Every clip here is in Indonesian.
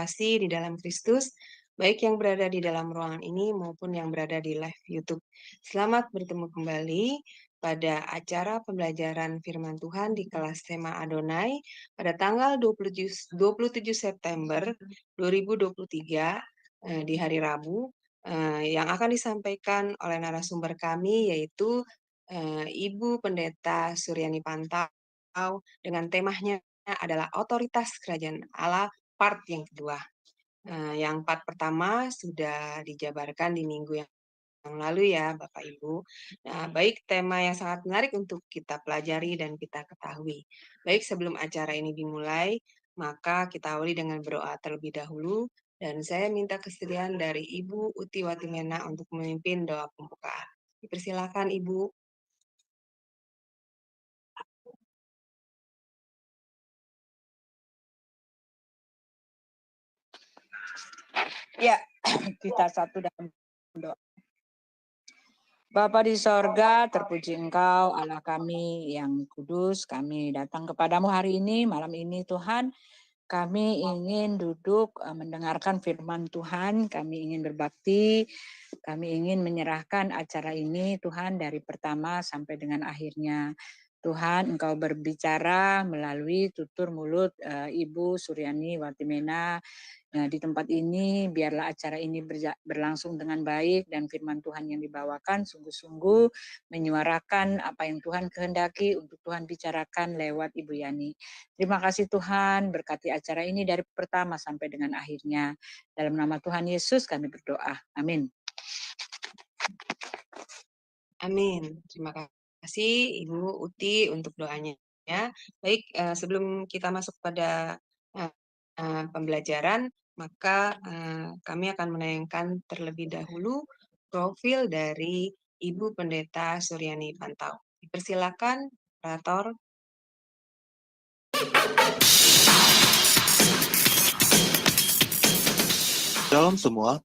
terkasih di dalam Kristus, baik yang berada di dalam ruangan ini maupun yang berada di live YouTube. Selamat bertemu kembali pada acara pembelajaran firman Tuhan di kelas tema Adonai pada tanggal 27 September 2023 di hari Rabu, yang akan disampaikan oleh narasumber kami yaitu Ibu Pendeta Suryani Pantau dengan temanya adalah Otoritas Kerajaan Allah part yang kedua. Yang part pertama sudah dijabarkan di minggu yang lalu ya Bapak Ibu. Nah, baik, tema yang sangat menarik untuk kita pelajari dan kita ketahui. Baik, sebelum acara ini dimulai, maka kita awali dengan berdoa terlebih dahulu. Dan saya minta kesediaan dari Ibu Uti Watimena untuk memimpin doa pembukaan. Dipersilakan Ibu. Ya, kita satu dalam doa. Bapa di sorga, terpuji Engkau, Allah kami yang kudus. Kami datang kepadamu hari ini, malam ini Tuhan. Kami ingin duduk mendengarkan firman Tuhan, kami ingin berbakti, kami ingin menyerahkan acara ini Tuhan dari pertama sampai dengan akhirnya. Tuhan, Engkau berbicara melalui tutur mulut Ibu Suryani Watimena. Nah, di tempat ini biarlah acara ini berlangsung dengan baik dan firman Tuhan yang dibawakan sungguh-sungguh menyuarakan apa yang Tuhan kehendaki untuk Tuhan bicarakan lewat Ibu Yani. Terima kasih Tuhan, berkati acara ini dari pertama sampai dengan akhirnya. Dalam nama Tuhan Yesus kami berdoa. Amin. Amin. Terima kasih Ibu Uti untuk doanya. Ya. Baik, sebelum kita masuk pada pembelajaran, maka kami akan menayangkan terlebih dahulu profil dari Ibu Pendeta Suryani Pantau. Dipersilakan, operator. Shalom semua.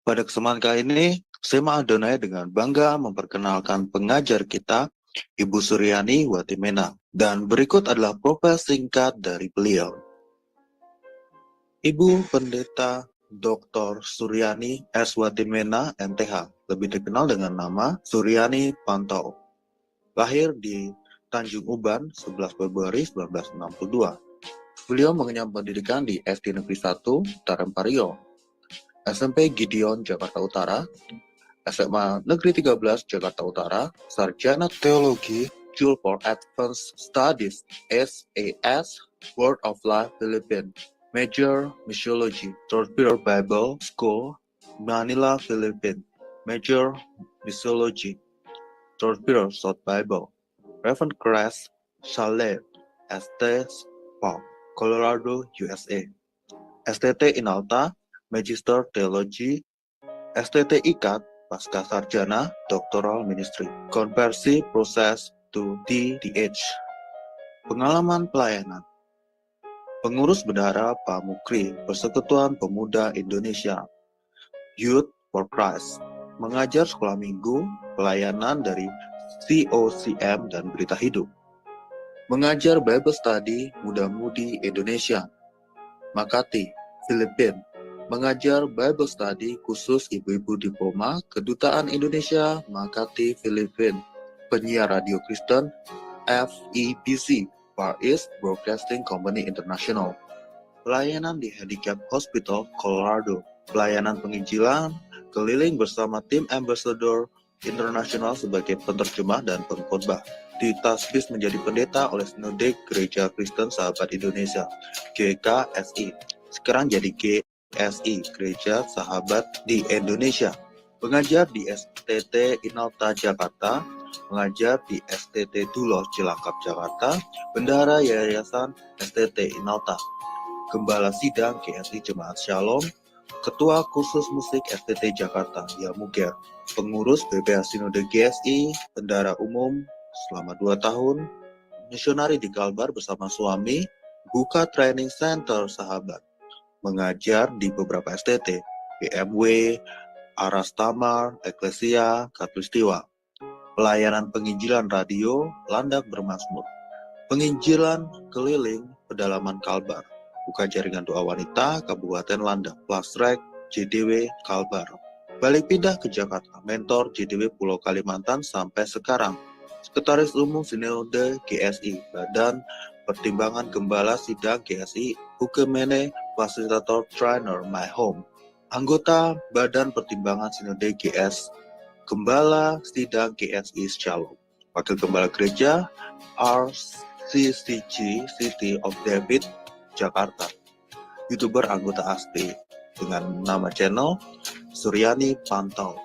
Pada kesempatan kali ini, Sema Adonai dengan bangga memperkenalkan pengajar kita, Ibu Suryani Watimena. Dan berikut adalah profil singkat dari beliau. Ibu Pendeta Dr. Suryani S. Watimena, MTH, lebih dikenal dengan nama Suryani Pantau. Lahir di Tanjung Uban, 11 Februari 1962. Beliau mengenyam pendidikan di SD Negeri 1, Tarempario, SMP Gideon, Jakarta Utara, SMA Negeri 13, Jakarta Utara, Sarjana Teologi, School for Advanced Studies, SAS, Word of Life, Philippines, Major Missiology, Torpedo Bible School, Manila, Philippines, Major Missiology, Torpedo South Bible, Reverend Crest, Chalet, ST Park, Colorado, USA, STT Inalta, Magister Theology, STT IKAT, Pasca Sarjana, Doctoral Ministry, Konversi Proses to DDH. Pengalaman pelayanan. Pengurus Bendahara Pamukri, Persekutuan Pemuda Indonesia, Youth for Christ, mengajar sekolah minggu, pelayanan dari COCM dan Berita Hidup, mengajar Bible Study Muda-Mudi Indonesia, Makati, Filipina, mengajar Bible Study khusus ibu-ibu diploma Kedutaan Indonesia Makati Filipina, penyiar radio Kristen FEBC, Far East Broadcasting Company International, pelayanan di Handicap Hospital Colorado, pelayanan penginjilan keliling bersama tim Ambassador Internasional sebagai penerjemah dan pengkhotbah, ditasbis menjadi pendeta oleh Sinode Gereja Kristen Sahabat Indonesia GKSI, sekarang jadi GSI, Gereja Sahabat di Indonesia, mengajar di STT Inalta Jakarta, mengajar di STT Duloh Cilangkap Jakarta, bendahara Yayasan STT Inalta, Gembala Sidang GSI Jemaat Shalom, Ketua Kursus Musik STT Jakarta Yamuger, pengurus BPH Sinode GSI, bendahara umum selama 2 tahun, misionari di Kalbar bersama suami, buka training center sahabat, mengajar di beberapa STT, BMW, Aras Tamar, Eklesia, Katulistiwa, pelayanan penginjilan radio, Landak Bermazmur, penginjilan keliling pedalaman Kalbar, Buka Jaringan Doa Wanita Kabupaten Landak, Plasrek, JDW, Kalbar. Balik pindah ke Jakarta, mentor JDW Pulau Kalimantan sampai sekarang. Sekretaris Umum Sinode GSI, Badan Pertimbangan Gembala Sidang GSI, Ukemene, Fasilitator Trainer My Home. Anggota Badan Pertimbangan Sinode GS, Gembala Sidang GSI Shalom. Wakil Gembala Gereja RCCG City of David, Jakarta. YouTuber anggota ASTI dengan nama channel Suryani Pantau.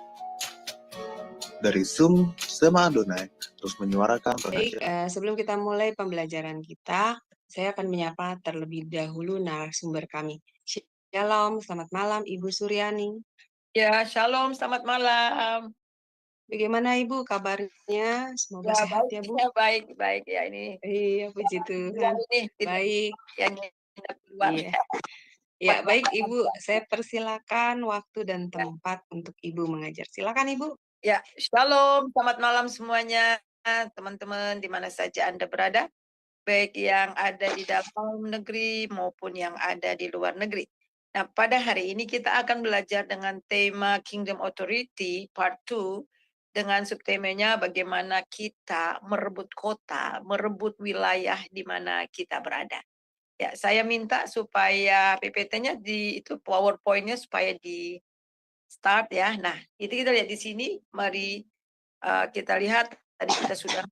Dari Zoom, Sema Adonai terus menyuarakan Baik, pengajaran. sebelum kita mulai pembelajaran kita, saya akan menyapa terlebih dahulu narasumber kami. Shalom, selamat malam Ibu Suryani. Ya, shalom, selamat malam. Bagaimana Ibu kabarnya? Semoga sehat ya Bu. Baik ya ini. Iya, puji Tuhan. Baik. Yang keluar Iya. Ya, baik Ibu, saya persilakan waktu dan tempat untuk Ibu mengajar. Silakan Ibu. Ya, shalom, selamat malam semuanya, teman-teman di mana saja Anda berada, baik yang ada di dalam negeri maupun yang ada di luar negeri. Nah, pada hari ini kita akan belajar dengan tema Kingdom Authority Part 2 dengan subtemanya bagaimana kita merebut kota, merebut wilayah di mana kita berada. Ya, saya minta supaya PPT-nya itu PowerPoint-nya supaya di start ya. Nah, itu kita lihat di sini. Mari kita lihat tadi kita sudah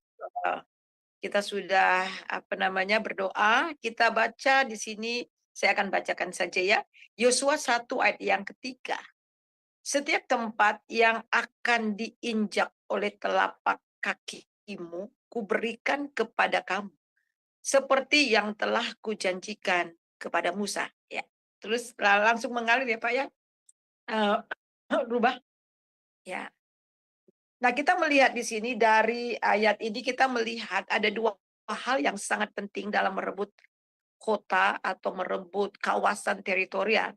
berdoa. Kita baca di sini. Saya akan bacakan saja ya. Yosua 1 ayat yang ketiga. Setiap tempat yang akan diinjak oleh telapak kakimu, kuberikan kepada kamu, seperti yang telah kujanjikan kepada Musa. Ya, terus langsung mengalir ya Pak ya. Rubah. Ya. Nah, kita melihat di sini dari ayat ini kita melihat ada dua hal yang sangat penting dalam merebut kota atau merebut kawasan teritorial.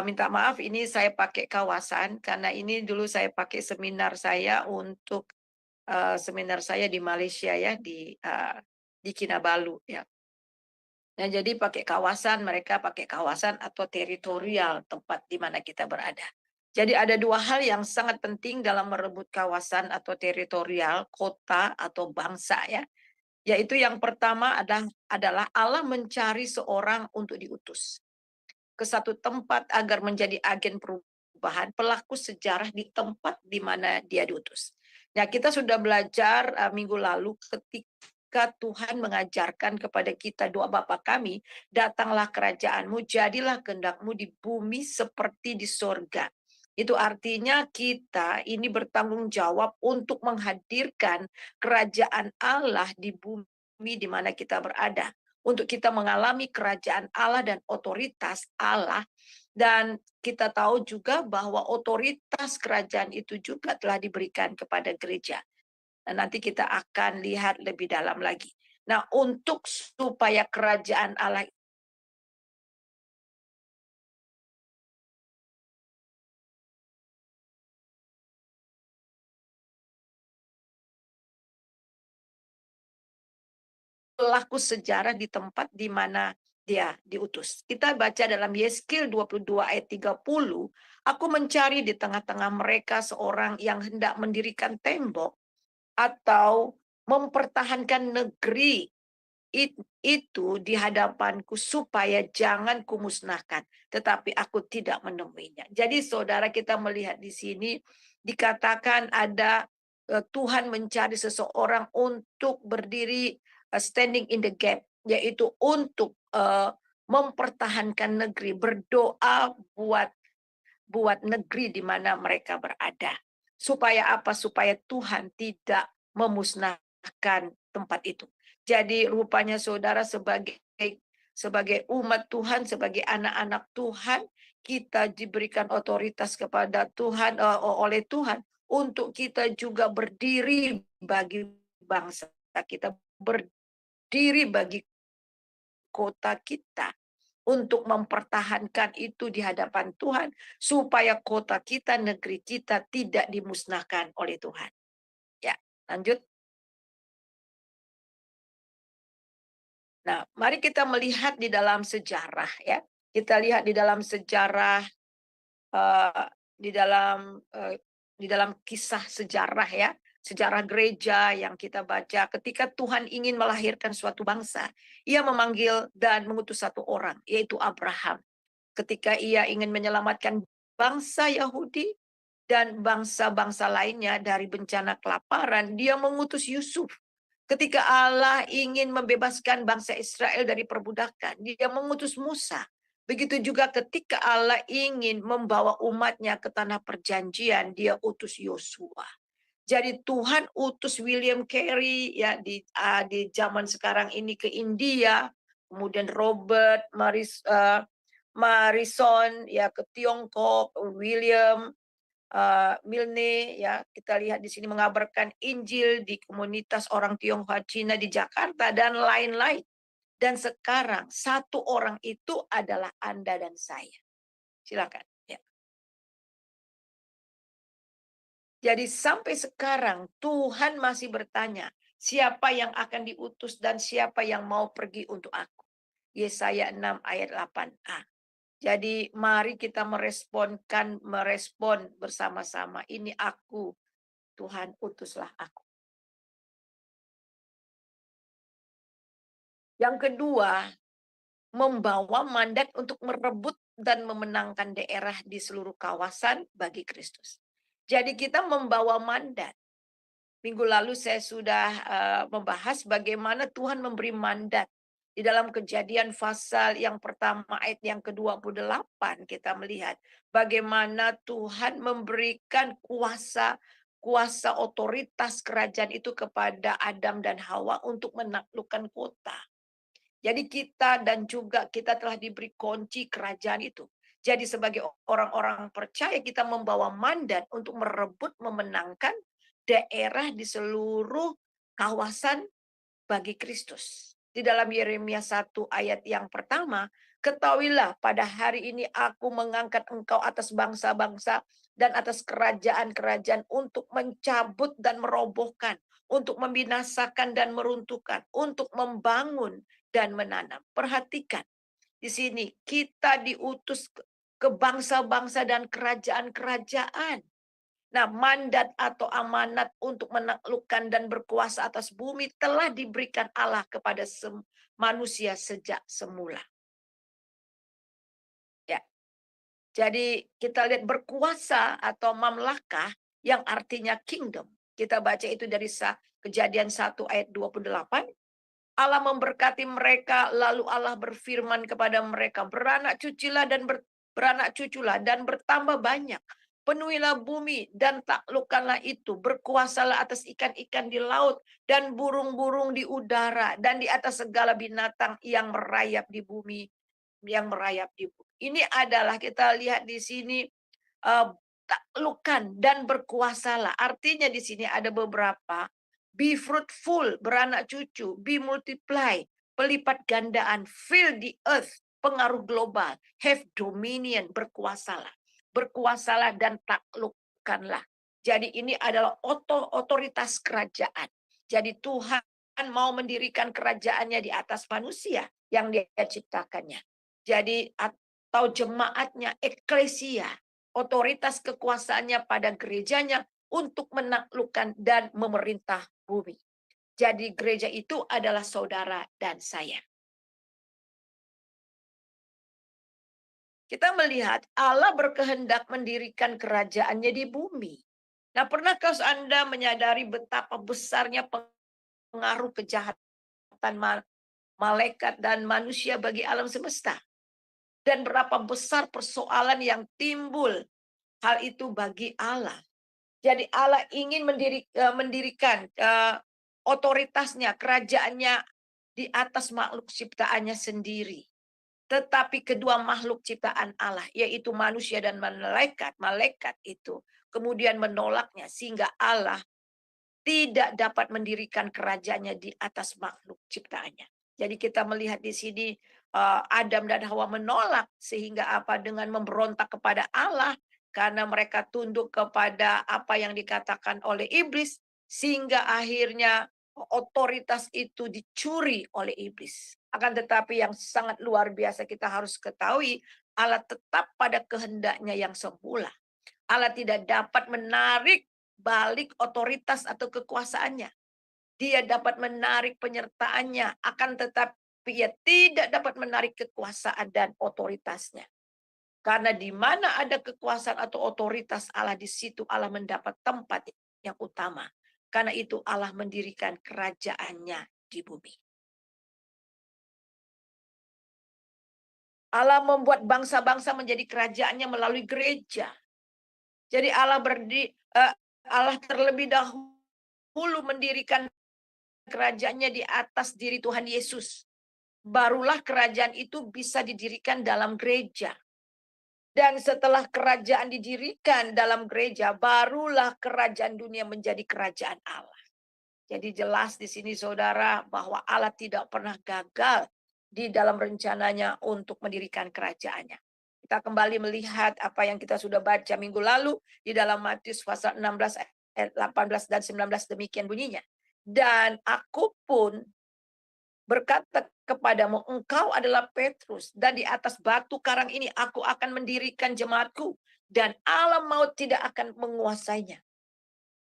Minta maaf ini saya pakai kawasan karena ini dulu saya pakai seminar saya untuk seminar saya di Malaysia ya di Kinabalu ya. Nah, jadi pakai kawasan, mereka pakai kawasan atau teritorial tempat di mana kita berada. Jadi ada dua hal yang sangat penting dalam merebut kawasan atau teritorial, kota atau bangsa ya. Yaitu yang pertama adalah Allah mencari seorang untuk diutus ke satu tempat agar menjadi agen perubahan, pelaku sejarah di tempat di mana dia diutus. Nah, kita sudah belajar minggu lalu ketika Tuhan mengajarkan kepada kita doa Bapa kami, datanglah kerajaanmu, jadilah kehendakmu di bumi seperti di sorga. Itu artinya kita ini bertanggung jawab untuk menghadirkan kerajaan Allah di bumi di mana kita berada. Untuk kita mengalami kerajaan Allah dan otoritas Allah. Dan kita tahu juga bahwa otoritas kerajaan itu juga telah diberikan kepada gereja. Dan nanti kita akan lihat lebih dalam lagi. Nah, untuk supaya kerajaan Allah pelaku sejarah di tempat di mana dia diutus. Kita baca dalam Yeskil 22 ayat 30, aku mencari di tengah-tengah mereka seorang yang hendak mendirikan tembok atau mempertahankan negeri itu di hadapanku supaya jangan kumusnahkan, tetapi aku tidak menemuinya. Jadi saudara, kita melihat di sini dikatakan ada Tuhan mencari seseorang untuk berdiri standing in the gap, yaitu untuk mempertahankan negeri, berdoa buat negeri di mana mereka berada. Supaya apa? Supaya Tuhan tidak memusnahkan tempat itu. Jadi rupanya saudara sebagai umat Tuhan, sebagai anak-anak Tuhan, kita diberikan otoritas kepada Tuhan oleh Tuhan untuk kita juga berdiri bagi bangsa kita, berdiri bagi kota kita, untuk mempertahankan itu di hadapan Tuhan, supaya kota kita, negeri kita tidak dimusnahkan oleh Tuhan. Ya, lanjut. Nah, mari kita melihat di dalam sejarah ya. Kita lihat di dalam sejarah eh, di dalam di dalam kisah sejarah ya, sejarah gereja yang kita baca ketika Tuhan ingin melahirkan suatu bangsa, ia memanggil dan mengutus satu orang, yaitu Abraham. Ketika ia ingin menyelamatkan bangsa Yahudi dan bangsa-bangsa lainnya dari bencana kelaparan, dia mengutus Yusuf. Ketika Allah ingin membebaskan bangsa Israel dari perbudakan, dia mengutus Musa. Begitu juga ketika Allah ingin membawa umatnya ke tanah perjanjian, dia utus Yosua. Jadi Tuhan utus William Carey ya di zaman sekarang ini ke India, kemudian Robert Marison ya ke Tiongkok, William Milne ya, kita lihat di sini mengabarkan Injil di komunitas orang Tionghoa Cina di Jakarta dan lain-lain. Dan sekarang satu orang itu adalah Anda dan saya. Silakan. Ya. Jadi sampai sekarang Tuhan masih bertanya, siapa yang akan diutus dan siapa yang mau pergi untuk aku. Yesaya 6 ayat 8a. Jadi mari kita merespon bersama-sama. Ini aku, Tuhan utuslah aku. Yang kedua, membawa mandat untuk merebut dan memenangkan daerah di seluruh kawasan bagi Kristus. Jadi kita membawa mandat. Minggu lalu saya sudah membahas bagaimana Tuhan memberi mandat. Di dalam Kejadian pasal yang pertama ayat yang ke-28 kita melihat bagaimana Tuhan memberikan kuasa otoritas kerajaan itu kepada Adam dan Hawa untuk menaklukkan kota. Jadi kita dan juga kita telah diberi kunci kerajaan itu. Jadi sebagai orang-orang percaya kita membawa mandat untuk merebut, memenangkan daerah di seluruh kawasan bagi Kristus. Di dalam Yeremia 1 ayat yang pertama, ketahuilah pada hari ini aku mengangkat engkau atas bangsa-bangsa dan atas kerajaan-kerajaan untuk mencabut dan merobohkan, untuk membinasakan dan meruntuhkan, untuk membangun dan menanam. Perhatikan, di sini kita diutus ke bangsa-bangsa dan kerajaan-kerajaan. Nah, mandat atau amanat untuk menaklukkan dan berkuasa atas bumi telah diberikan Allah kepada manusia sejak semula. Ya. Jadi kita lihat berkuasa atau mamlakah yang artinya kingdom. Kita baca itu dari Kejadian 1 ayat 28. Allah memberkati mereka, lalu Allah berfirman kepada mereka, beranak cuculah dan bertambah banyak. Penuhilah bumi dan taklukkanlah itu. Berkuasalah atas ikan-ikan di laut dan burung-burung di udara dan di atas segala binatang yang merayap di bumi. Ini adalah kita lihat di sini taklukkan dan berkuasalah. Artinya di sini ada beberapa. Be fruitful, beranak cucu. Be multiply, pelipat gandaan. Fill the earth, pengaruh global. Have dominion, berkuasalah. Berkuasalah dan taklukkanlah. Jadi ini adalah otoritas kerajaan. Jadi Tuhan mau mendirikan kerajaannya di atas manusia yang dia ciptakannya. Jadi atau jemaatnya, eklesia, otoritas kekuasaannya pada gerejanya untuk menaklukkan dan memerintah bumi. Jadi gereja itu adalah saudara dan saya. Kita melihat Allah berkehendak mendirikan kerajaannya di bumi. Nah, pernahkah Anda menyadari betapa besarnya pengaruh kejahatan malaikat dan manusia bagi alam semesta? Dan berapa besar persoalan yang timbul hal itu bagi Allah. Jadi Allah ingin mendirikan otoritasnya, kerajaannya di atas makhluk ciptaannya sendiri. Tetapi kedua makhluk ciptaan Allah, yaitu manusia dan malaikat itu kemudian menolaknya sehingga Allah tidak dapat mendirikan kerajaannya di atas makhluk ciptaannya. Jadi kita melihat di sini Adam dan Hawa menolak sehingga dengan memberontak kepada Allah karena mereka tunduk kepada apa yang dikatakan oleh iblis sehingga akhirnya otoritas itu dicuri oleh iblis. Akan tetapi yang sangat luar biasa kita harus ketahui, Allah tetap pada kehendaknya yang semula. Allah tidak dapat menarik balik otoritas atau kekuasaannya. Dia dapat menarik penyertaannya, akan tetapi ia tidak dapat menarik kekuasaan dan otoritasnya. Karena di mana ada kekuasaan atau otoritas Allah, di situ Allah mendapat tempat yang utama. Karena itu Allah mendirikan kerajaannya di bumi. Allah membuat bangsa-bangsa menjadi kerajaannya melalui gereja. Jadi Allah terlebih dahulu mendirikan kerajaannya di atas diri Tuhan Yesus. Barulah kerajaan itu bisa didirikan dalam gereja. Dan setelah kerajaan didirikan dalam gereja, barulah kerajaan dunia menjadi kerajaan Allah. Jadi jelas di sini saudara bahwa Allah tidak pernah gagal di dalam rencananya untuk mendirikan kerajaannya. Kita kembali melihat apa yang kita sudah baca minggu lalu di dalam Matius pasal 16 ayat 18 dan 19 demikian bunyinya. Dan aku pun berkata kepadamu, engkau adalah Petrus, dan di atas batu karang ini aku akan mendirikan jemaatku, dan alam maut tidak akan menguasainya.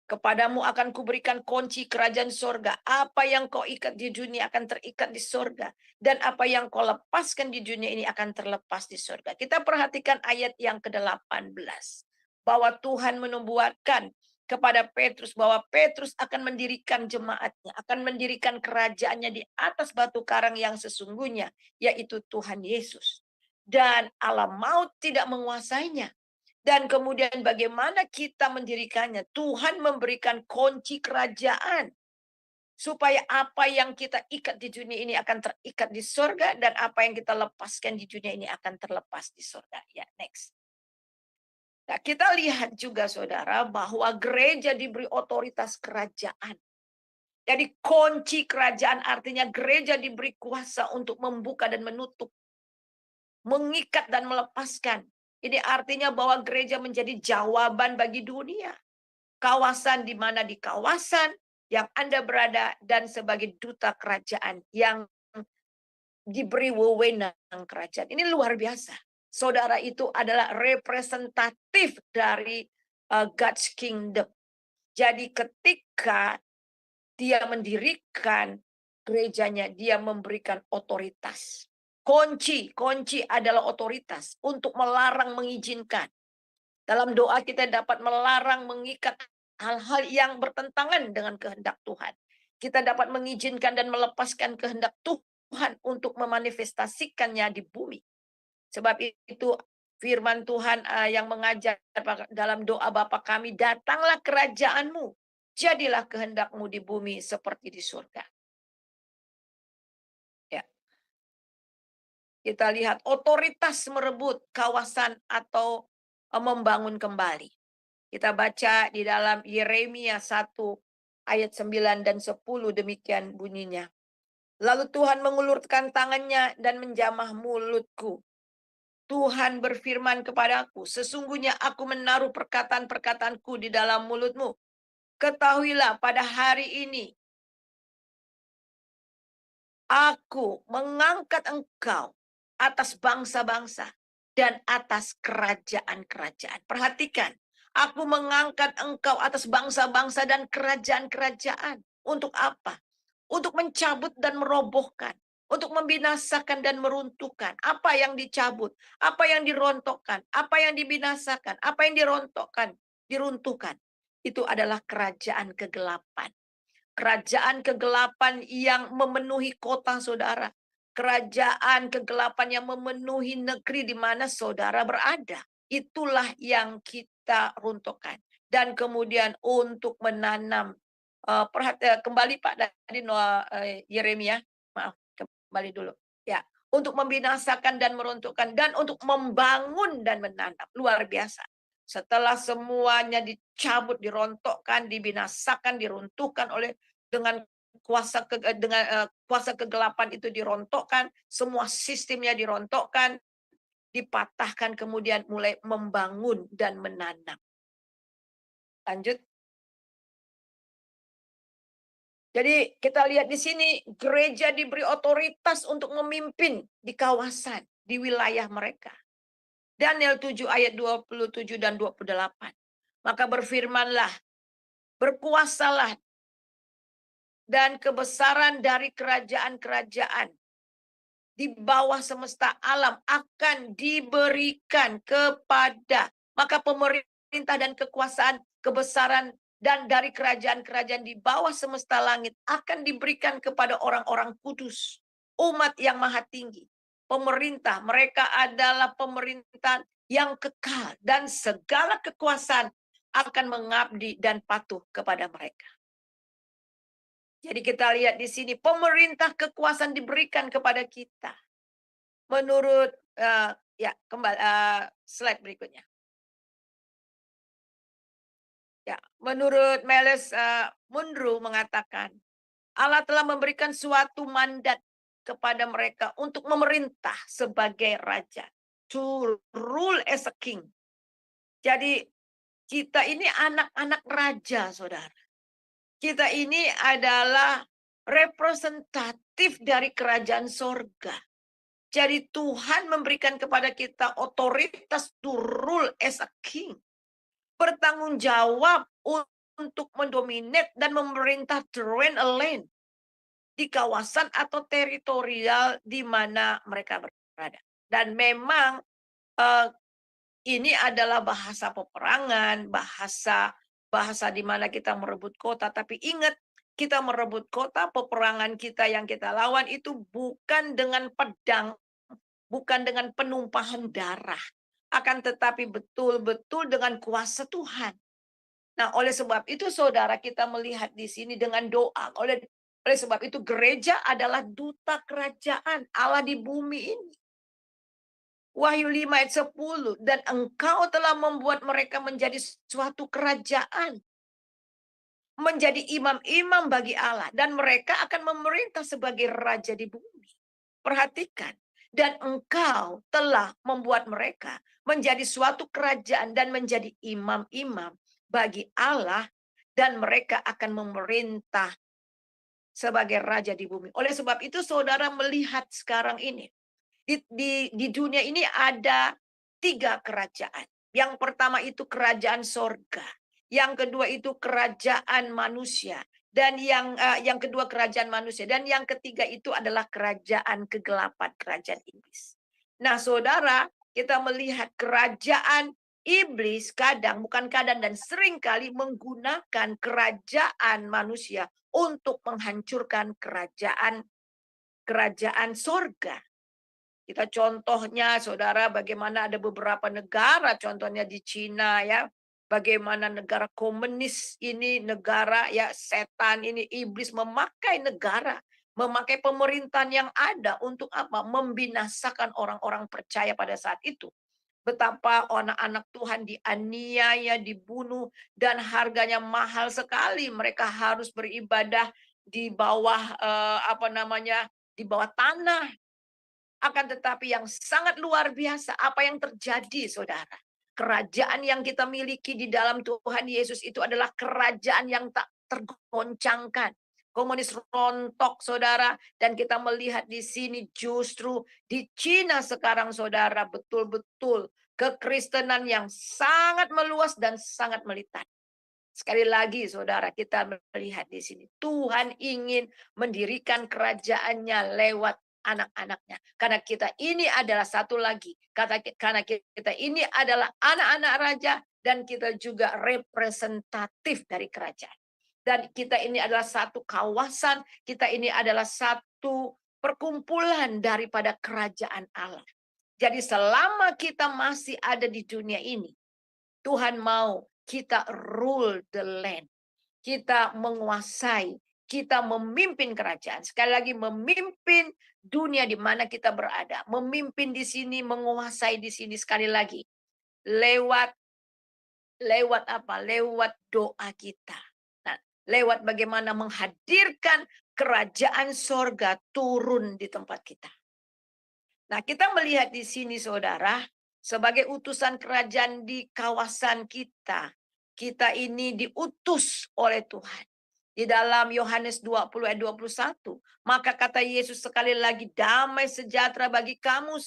Kepadamu akan kuberikan kunci kerajaan sorga. Apa yang kau ikat di dunia akan terikat di sorga. Dan apa yang kau lepaskan di dunia ini akan terlepas di sorga. Kita perhatikan ayat yang ke-18. Bahwa Tuhan menubuatkan kepada Petrus bahwa Petrus akan mendirikan jemaatnya. Akan mendirikan kerajaannya di atas batu karang yang sesungguhnya. Yaitu Tuhan Yesus. Dan alam maut tidak menguasainya. Dan kemudian bagaimana kita mendirikannya? Tuhan memberikan kunci kerajaan. Supaya apa yang kita ikat di dunia ini akan terikat di surga. Dan apa yang kita lepaskan di dunia ini akan terlepas di surga. Ya, next. Nah, kita lihat juga saudara bahwa gereja diberi otoritas kerajaan. Jadi kunci kerajaan artinya gereja diberi kuasa untuk membuka dan menutup. Mengikat dan melepaskan. Ini artinya bahwa gereja menjadi jawaban bagi dunia. Kawasan di mana di kawasan yang Anda berada dan sebagai duta kerajaan yang diberi wewenang kerajaan. Ini luar biasa. Saudara itu adalah representatif dari God's kingdom. Jadi ketika dia mendirikan gerejanya, dia memberikan otoritas. Kunci adalah otoritas untuk melarang, mengizinkan. Dalam doa kita dapat melarang, mengikat hal-hal yang bertentangan dengan kehendak Tuhan. Kita dapat mengizinkan dan melepaskan kehendak Tuhan untuk memanifestasikannya di bumi. Sebab itu firman Tuhan yang mengajar dalam doa Bapa kami, datanglah kerajaanmu, jadilah kehendakmu di bumi seperti di surga. Ya. Kita lihat otoritas merebut kawasan atau membangun kembali. Kita baca di dalam Yeremia 1 ayat 9 dan 10 demikian bunyinya. Lalu Tuhan mengulurkan tangannya dan menjamah mulutku. Tuhan berfirman kepadaku, sesungguhnya aku menaruh perkataan-perkataanku di dalam mulutmu. Ketahuilah pada hari ini aku mengangkat engkau atas bangsa-bangsa dan atas kerajaan-kerajaan. Perhatikan, aku mengangkat engkau atas bangsa-bangsa dan kerajaan-kerajaan. Untuk apa? Untuk mencabut dan merobohkan. Untuk membinasakan dan meruntuhkan. Apa yang dicabut? Apa yang dirontokkan? Apa yang dibinasakan? Apa yang dirontokkan? Diruntuhkan. Itu adalah kerajaan kegelapan. Kerajaan kegelapan yang memenuhi kota saudara. Kerajaan kegelapan yang memenuhi negeri di mana saudara berada. Itulah yang kita runtuhkan. Dan kemudian untuk menanam. Kembali Pak dari Yeremia. Maaf, kembali dulu. Ya, untuk membinasakan dan meruntuhkan. Dan untuk membangun dan menanam. Luar biasa. Setelah semuanya dicabut, dirontokkan, dibinasakan, diruntuhkan oleh dengan kuasa kegelapan itu dirontokkan, semua sistemnya dirontokkan, dipatahkan, kemudian mulai membangun dan menanam. Lanjut. Jadi kita lihat di sini gereja diberi otoritas untuk memimpin di kawasan, di wilayah mereka. Daniel 7 ayat 27 dan 28. Maka berfirmanlah, berkuasalah, dan kebesaran dari kerajaan-kerajaan di bawah semesta alam akan diberikan kepada. Maka pemerintah dan kekuasaan, kebesaran, dan dari kerajaan-kerajaan di bawah semesta langit akan diberikan kepada orang-orang kudus, umat yang maha tinggi. Pemerintah, mereka adalah pemerintahan yang kekal dan segala kekuasaan akan mengabdi dan patuh kepada mereka. Jadi kita lihat di sini pemerintah kekuasaan diberikan kepada kita. Menurut ya kembali slide berikutnya. Ya, menurut Meles Mundru mengatakan Allah telah memberikan suatu mandat kepada mereka untuk memerintah sebagai raja, to rule as a king. Jadi kita ini anak-anak raja, saudara. Kita ini adalah representatif dari kerajaan sorga. Jadi Tuhan memberikan kepada kita otoritas to rule as a king. Bertanggung jawab untuk mendominate dan memerintah the reign a land di kawasan atau teritorial di mana mereka berada. Dan memang ini adalah bahasa peperangan, bahasa di mana kita merebut kota. Tapi ingat, kita merebut kota, peperangan kita yang kita lawan itu bukan dengan pedang, bukan dengan penumpahan darah, akan tetapi betul-betul dengan kuasa Tuhan. Nah, oleh sebab itu saudara, kita melihat di sini dengan doa. Oleh sebab itu gereja adalah duta kerajaan Allah di bumi ini. Wahyu 5 ayat 10, dan engkau telah membuat mereka menjadi suatu kerajaan, menjadi imam-imam bagi Allah, dan mereka akan memerintah sebagai raja di bumi. Perhatikan, dan engkau telah membuat mereka menjadi suatu kerajaan dan menjadi imam-imam bagi Allah, dan mereka akan memerintah sebagai raja di bumi. Oleh sebab itu saudara melihat sekarang ini, di dunia ini ada 3 kerajaan. Yang pertama itu kerajaan sorga. Yang kedua itu kerajaan manusia. Dan yang kedua kerajaan manusia. Dan yang ketiga itu adalah kerajaan kegelapan, kerajaan iblis. Nah saudara, kita melihat kerajaan iblis bukan kadang dan seringkali menggunakan kerajaan manusia untuk menghancurkan kerajaan sorga. Kita contohnya saudara, bagaimana ada beberapa negara, contohnya di Cina ya, bagaimana negara komunis ini, negara ya setan ini, iblis memakai negara, memakai pemerintahan yang ada untuk apa? Membinasakan orang-orang percaya pada saat itu. Betapa anak-anak Tuhan dianiaya, dibunuh, dan harganya mahal sekali. Mereka harus beribadah di bawah di bawah tanah. Akan tetapi yang sangat luar biasa apa yang terjadi saudara. Kerajaan yang kita miliki di dalam Tuhan Yesus itu adalah kerajaan yang tak tergoncangkan. Komunis rontok saudara, dan kita melihat di sini justru di Cina sekarang saudara betul-betul kekristenan yang sangat meluas dan sangat melitat. Sekali lagi saudara, kita melihat di sini Tuhan ingin mendirikan kerajaannya lewat anak-anaknya. Karena kita ini adalah satu lagi. Karena kita ini adalah anak-anak raja dan kita juga representatif dari kerajaan. Dan kita ini adalah satu kawasan, kita ini adalah satu perkumpulan daripada kerajaan Allah. Jadi selama kita masih ada di dunia ini, Tuhan mau kita rule the land. Kita menguasai, kita memimpin kerajaan. Sekali lagi memimpin dunia di mana kita berada. Memimpin di sini, menguasai di sini sekali lagi. Lewat apa? Lewat doa kita. Nah, lewat bagaimana menghadirkan kerajaan sorga turun di tempat kita. Nah, kita melihat di sini saudara, sebagai utusan kerajaan di kawasan kita, kita ini diutus oleh Tuhan. Di dalam Yohanes 20 ayat 21, maka kata Yesus sekali lagi, damai sejahtera bagi kamu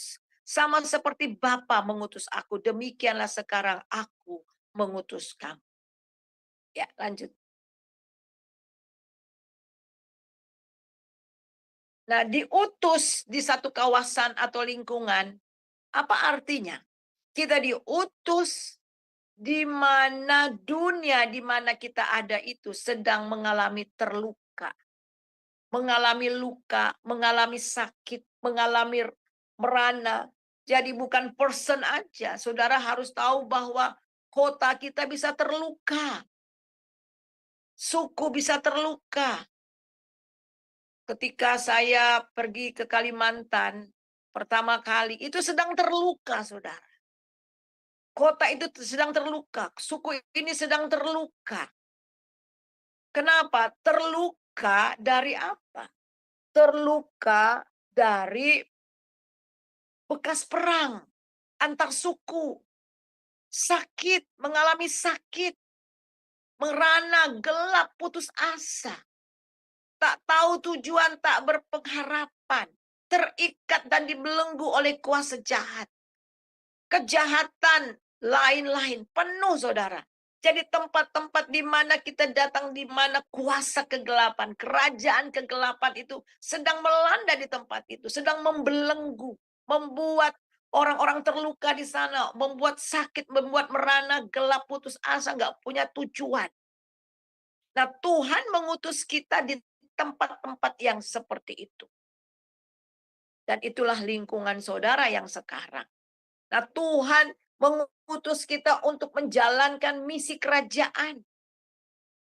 sama seperti Bapa mengutus aku, demikianlah sekarang aku mengutus kamu. Ya, lanjut. Nah, diutus di satu kawasan atau lingkungan, apa artinya? Kita diutus di mana dunia di mana kita ada itu sedang mengalami terluka, mengalami luka, mengalami sakit, mengalami merana. Jadi bukan person aja, saudara harus tahu bahwa kota kita bisa terluka, suku bisa terluka. Ketika saya pergi ke Kalimantan pertama kali, itu sedang terluka, saudara. Kota itu sedang terluka, suku ini sedang terluka. Kenapa? Terluka dari apa? Terluka dari bekas perang antar suku. Sakit, mengalami sakit. Merana, gelap, putus asa. Tak tahu tujuan, tak berpengharapan. Terikat dan dibelenggu oleh kuasa jahat. Kejahatan lain-lain penuh, saudara. Jadi tempat-tempat di mana kita datang, di mana kuasa kegelapan, kerajaan kegelapan itu sedang melanda di tempat itu, sedang membelenggu, membuat orang-orang terluka di sana, membuat sakit, membuat merana, gelap, putus asa, nggak punya tujuan. Nah, Tuhan mengutus kita di tempat-tempat yang seperti itu. Dan itulah lingkungan saudara yang sekarang. Nah, Tuhan mengutus kita untuk menjalankan misi kerajaan.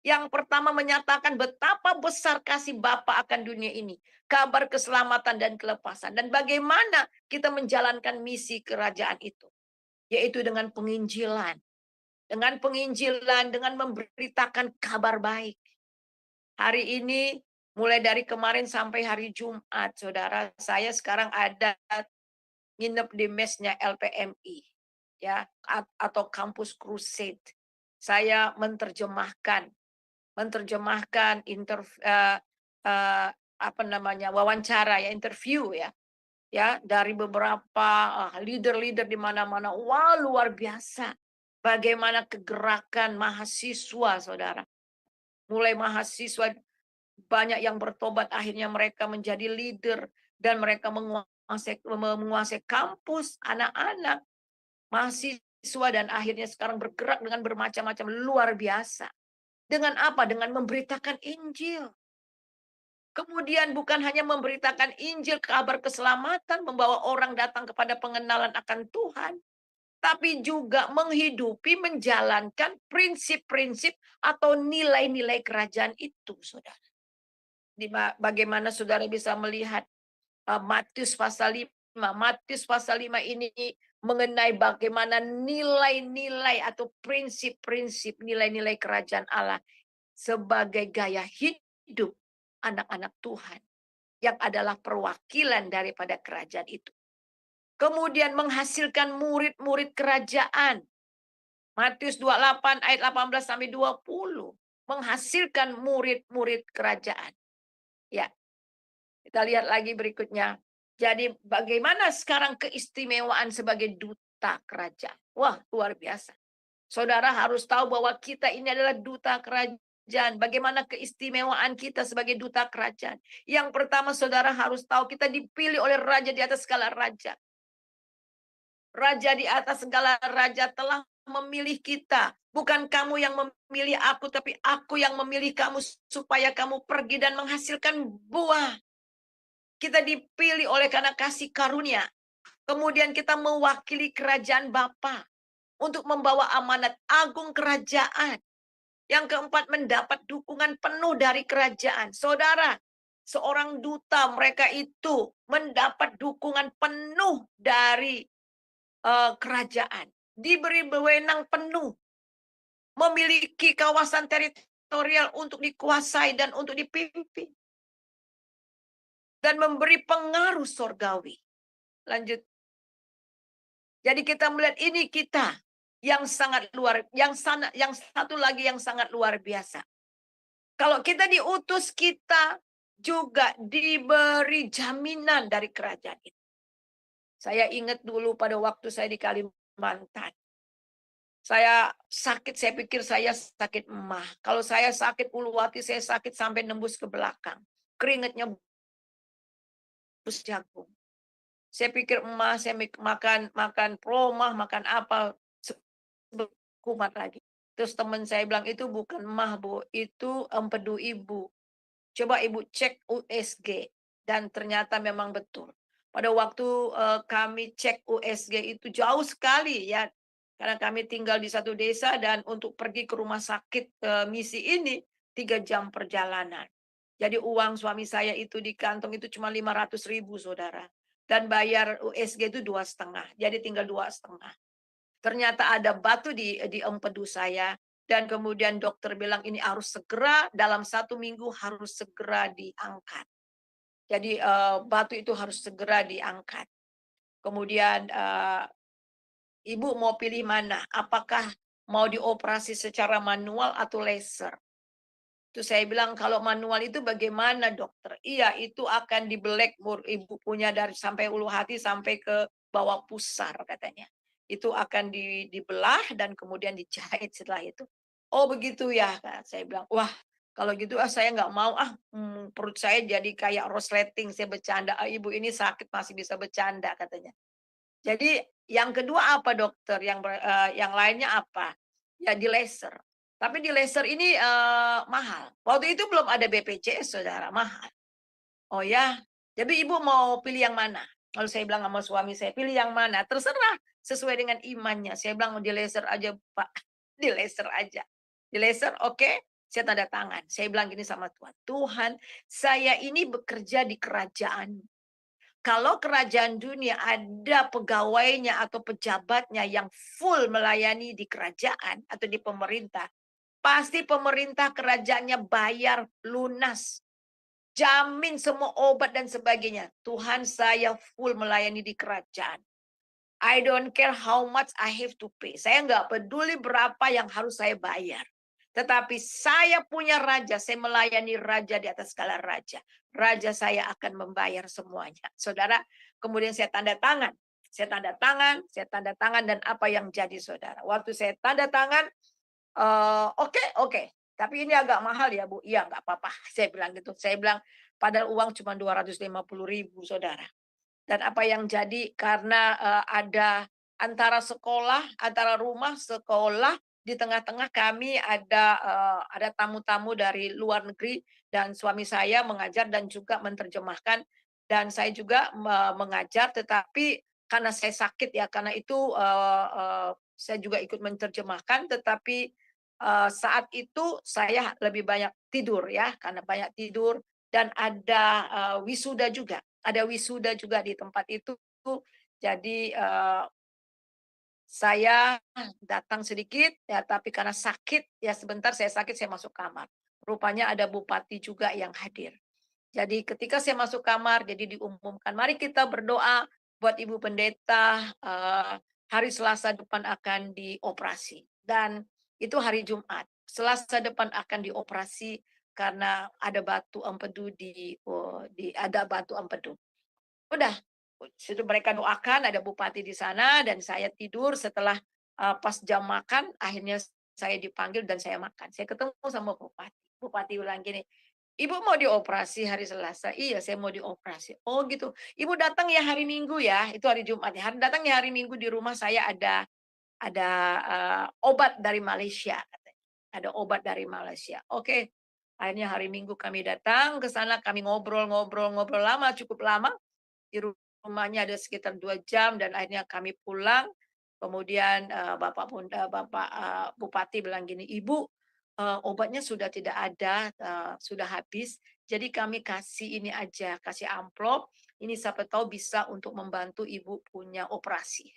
Yang pertama menyatakan betapa besar kasih Bapa akan dunia ini. Kabar keselamatan dan kelepasan. Dan bagaimana kita menjalankan misi kerajaan itu. Yaitu dengan penginjilan. Dengan penginjilan, dengan memberitakan kabar baik. Hari ini, mulai dari kemarin sampai hari Jumat, saudara, saya sekarang ada nginep di mesnya LPMI. Ya, atau Campus Crusade. Saya menerjemahkan wawancara ya, interview ya dari beberapa leader-leader di mana-mana. Wah, luar biasa. Bagaimana kegerakan mahasiswa, saudara. Mulai mahasiswa banyak yang bertobat, akhirnya mereka menjadi leader dan mereka menguasai kampus, anak-anak, mahasiswa, dan akhirnya sekarang bergerak dengan bermacam-macam, luar biasa. Dengan apa? Dengan memberitakan Injil. Kemudian bukan hanya memberitakan Injil, kabar keselamatan, membawa orang datang kepada pengenalan akan Tuhan, tapi juga menghidupi, menjalankan prinsip-prinsip atau nilai-nilai kerajaan itu, saudara. Bagaimana saudara bisa melihat Matius pasal 5. Matius pasal 5 ini mengenai bagaimana nilai-nilai atau prinsip-prinsip nilai-nilai kerajaan Allah sebagai gaya hidup anak-anak Tuhan yang adalah perwakilan daripada kerajaan itu. Kemudian menghasilkan murid-murid kerajaan. Matius 28 ayat 18 sampai 20 menghasilkan murid-murid kerajaan. Ya. Kita lihat lagi berikutnya. Jadi bagaimana sekarang keistimewaan sebagai duta kerajaan? Wah, luar biasa. Saudara harus tahu bahwa kita ini adalah duta kerajaan. Bagaimana keistimewaan kita sebagai duta kerajaan? Yang pertama, saudara harus tahu kita dipilih oleh raja di atas segala raja. Raja di atas segala raja telah memilih kita. Bukan kamu yang memilih aku, tapi aku yang memilih kamu supaya kamu pergi dan menghasilkan buah. Kita dipilih oleh karena kasih karunia. Kemudian kita mewakili kerajaan Bapa untuk membawa amanat agung kerajaan. Yang keempat, mendapat dukungan penuh dari kerajaan. Saudara, seorang duta mereka itu mendapat dukungan penuh dari kerajaan. Diberi wewenang penuh. Memiliki kawasan teritorial untuk dikuasai dan untuk dipimpin. Dan memberi pengaruh surgawi. Lanjut. Jadi kita melihat ini kita yang sangat luar, yang satu lagi yang sangat luar biasa. Kalau kita diutus, kita juga diberi jaminan dari kerajaan itu. Saya ingat dulu pada waktu saya di Kalimantan. Saya sakit, saya pikir saya sakit emah. Kalau saya sakit Uluwati, saya sakit sampai nembus ke belakang. Keringatnya bus jagung. Saya pikir emah, saya makan promah, makan apa, kumat lagi. Terus teman saya bilang, itu bukan emah, Bu, itu empedu ibu. Coba ibu cek USG. Dan ternyata memang betul. Pada waktu kami cek USG itu jauh sekali ya. Karena kami tinggal di satu desa dan untuk pergi ke rumah sakit misi ini 3 jam perjalanan. Jadi uang suami saya itu di kantong itu cuma 500.000 saudara. Dan bayar USG itu 2,5. Jadi tinggal 2,5. Ternyata ada batu di empedu saya. Dan kemudian dokter bilang ini harus segera dalam 1 minggu harus segera diangkat. Jadi batu itu harus segera diangkat. Kemudian ibu mau pilih mana? Apakah mau dioperasi secara manual atau laser? Itu saya bilang kalau manual itu bagaimana dokter? Iya itu akan dibelek ibu punya dari sampai ulu hati sampai ke bawah pusar katanya. Itu akan dibelah dan kemudian dijahit setelah itu. Oh begitu ya, saya bilang. Wah kalau gitu saya nggak mau perut saya jadi kayak resleting. Saya bercanda, ibu ini sakit masih bisa bercanda katanya. Jadi yang kedua apa dokter? Yang lainnya apa? Ya di laser. Tapi di laser ini mahal. Waktu itu belum ada BPJS saudara, mahal. Oh ya, jadi ibu mau pilih yang mana? Lalu saya bilang sama suami saya, pilih yang mana? Terserah, sesuai dengan imannya. Saya bilang di laser aja Pak, di laser aja. Di laser oke, saya tanda tangan. Saya bilang gini sama Tuhan, Tuhan saya ini bekerja di kerajaan. Kalau kerajaan dunia ada pegawainya atau pejabatnya yang full melayani di kerajaan atau di pemerintah, pasti pemerintah kerajaannya bayar lunas. Jamin semua obat dan sebagainya. Tuhan saya full melayani di kerajaan. I don't care how much I have to pay. Saya nggak peduli berapa yang harus saya bayar. Tetapi saya punya raja, saya melayani raja di atas segala raja. Raja saya akan membayar semuanya. Saudara, kemudian saya tanda tangan. Saya tanda tangan dan apa yang jadi saudara. Waktu saya tanda tangan, oke. Tapi ini agak mahal ya Bu. Iya nggak apa-apa. Saya bilang gitu. Saya bilang padahal uang cuma 250.000 saudara. Dan apa yang jadi karena ada antara rumah sekolah di tengah-tengah kami ada tamu-tamu dari luar negeri dan suami saya mengajar dan juga menerjemahkan dan saya juga mengajar tetapi karena saya sakit ya karena itu saya juga ikut menerjemahkan tetapi saat itu saya lebih banyak tidur ya karena banyak tidur dan ada wisuda juga. Ada wisuda juga di tempat itu. Jadi saya datang sedikit ya tapi karena sakit ya sebentar saya sakit saya masuk kamar. Rupanya ada bupati juga yang hadir. Jadi ketika saya masuk kamar jadi diumumkan mari kita berdoa buat Ibu Pendeta hari Selasa depan akan dioperasi dan itu hari Jumat. Selasa depan akan dioperasi karena ada batu empedu ada batu empedu. Udah, situ mereka doakan, ada bupati di sana dan saya tidur setelah pas jam makan akhirnya saya dipanggil dan saya makan. Saya ketemu sama bupati. Bupati bilang gini, "Ibu mau dioperasi hari Selasa?" "Iya, saya mau dioperasi." "Oh gitu. Ibu datang ya hari Minggu ya." Itu hari Jumat ya. Datang ya hari Minggu di rumah saya ada obat dari Malaysia katanya. Ada obat dari Malaysia. Oke. Akhirnya hari Minggu kami datang ke sana, kami ngobrol lama, cukup lama. Di rumahnya ada sekitar 2 jam dan akhirnya kami pulang. Kemudian Bapak Bupati bilang gini, "Ibu, obatnya sudah tidak ada, sudah habis. Jadi kami kasih ini aja, kasih amplop. Ini siapa tahu bisa untuk membantu Ibu punya operasi."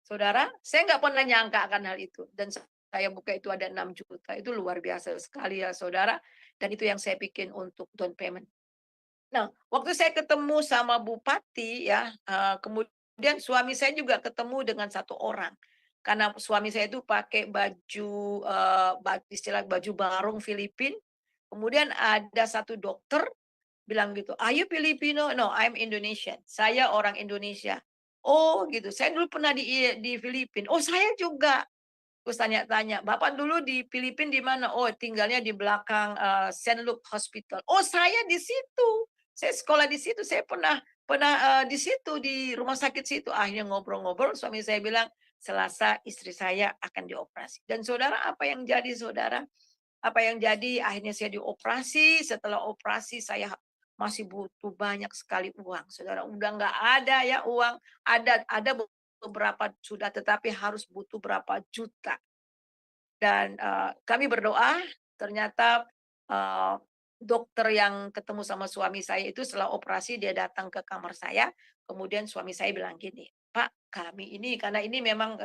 Saudara, saya nggak pernah nyangka akan hal itu. Dan saya buka itu ada 6 juta. Itu luar biasa sekali ya saudara. Dan itu yang saya bikin untuk down payment. Nah, waktu saya ketemu sama bupati ya, kemudian suami saya juga ketemu dengan satu orang. Karena suami saya itu pakai baju, istilah baju barong Filipin, Kemudian ada satu dokter bilang gitu, "Are you Filipino?" "No, I'm Indonesian." "Saya orang Indonesia." "Oh gitu, saya dulu pernah di Filipina." "Oh saya juga." Terus tanya-tanya, "Bapak dulu di Filipina di mana?" "Oh tinggalnya di belakang Saint Luke Hospital." "Oh saya di situ. Saya sekolah di situ. Saya pernah pernah di situ, di rumah sakit situ." Akhirnya ngobrol-ngobrol, suami saya bilang, "Selasa istri saya akan dioperasi." Dan saudara, apa yang jadi saudara? Apa yang jadi, akhirnya saya dioperasi, setelah operasi saya masih butuh banyak sekali uang, saudara. Udah nggak ada ya uang, ada beberapa sudah, tetapi harus butuh berapa juta. Dan, kami berdoa, ternyata, dokter yang ketemu sama suami saya itu setelah operasi dia datang ke kamar saya, kemudian suami saya bilang gini, "Pak, kami ini," karena ini memang,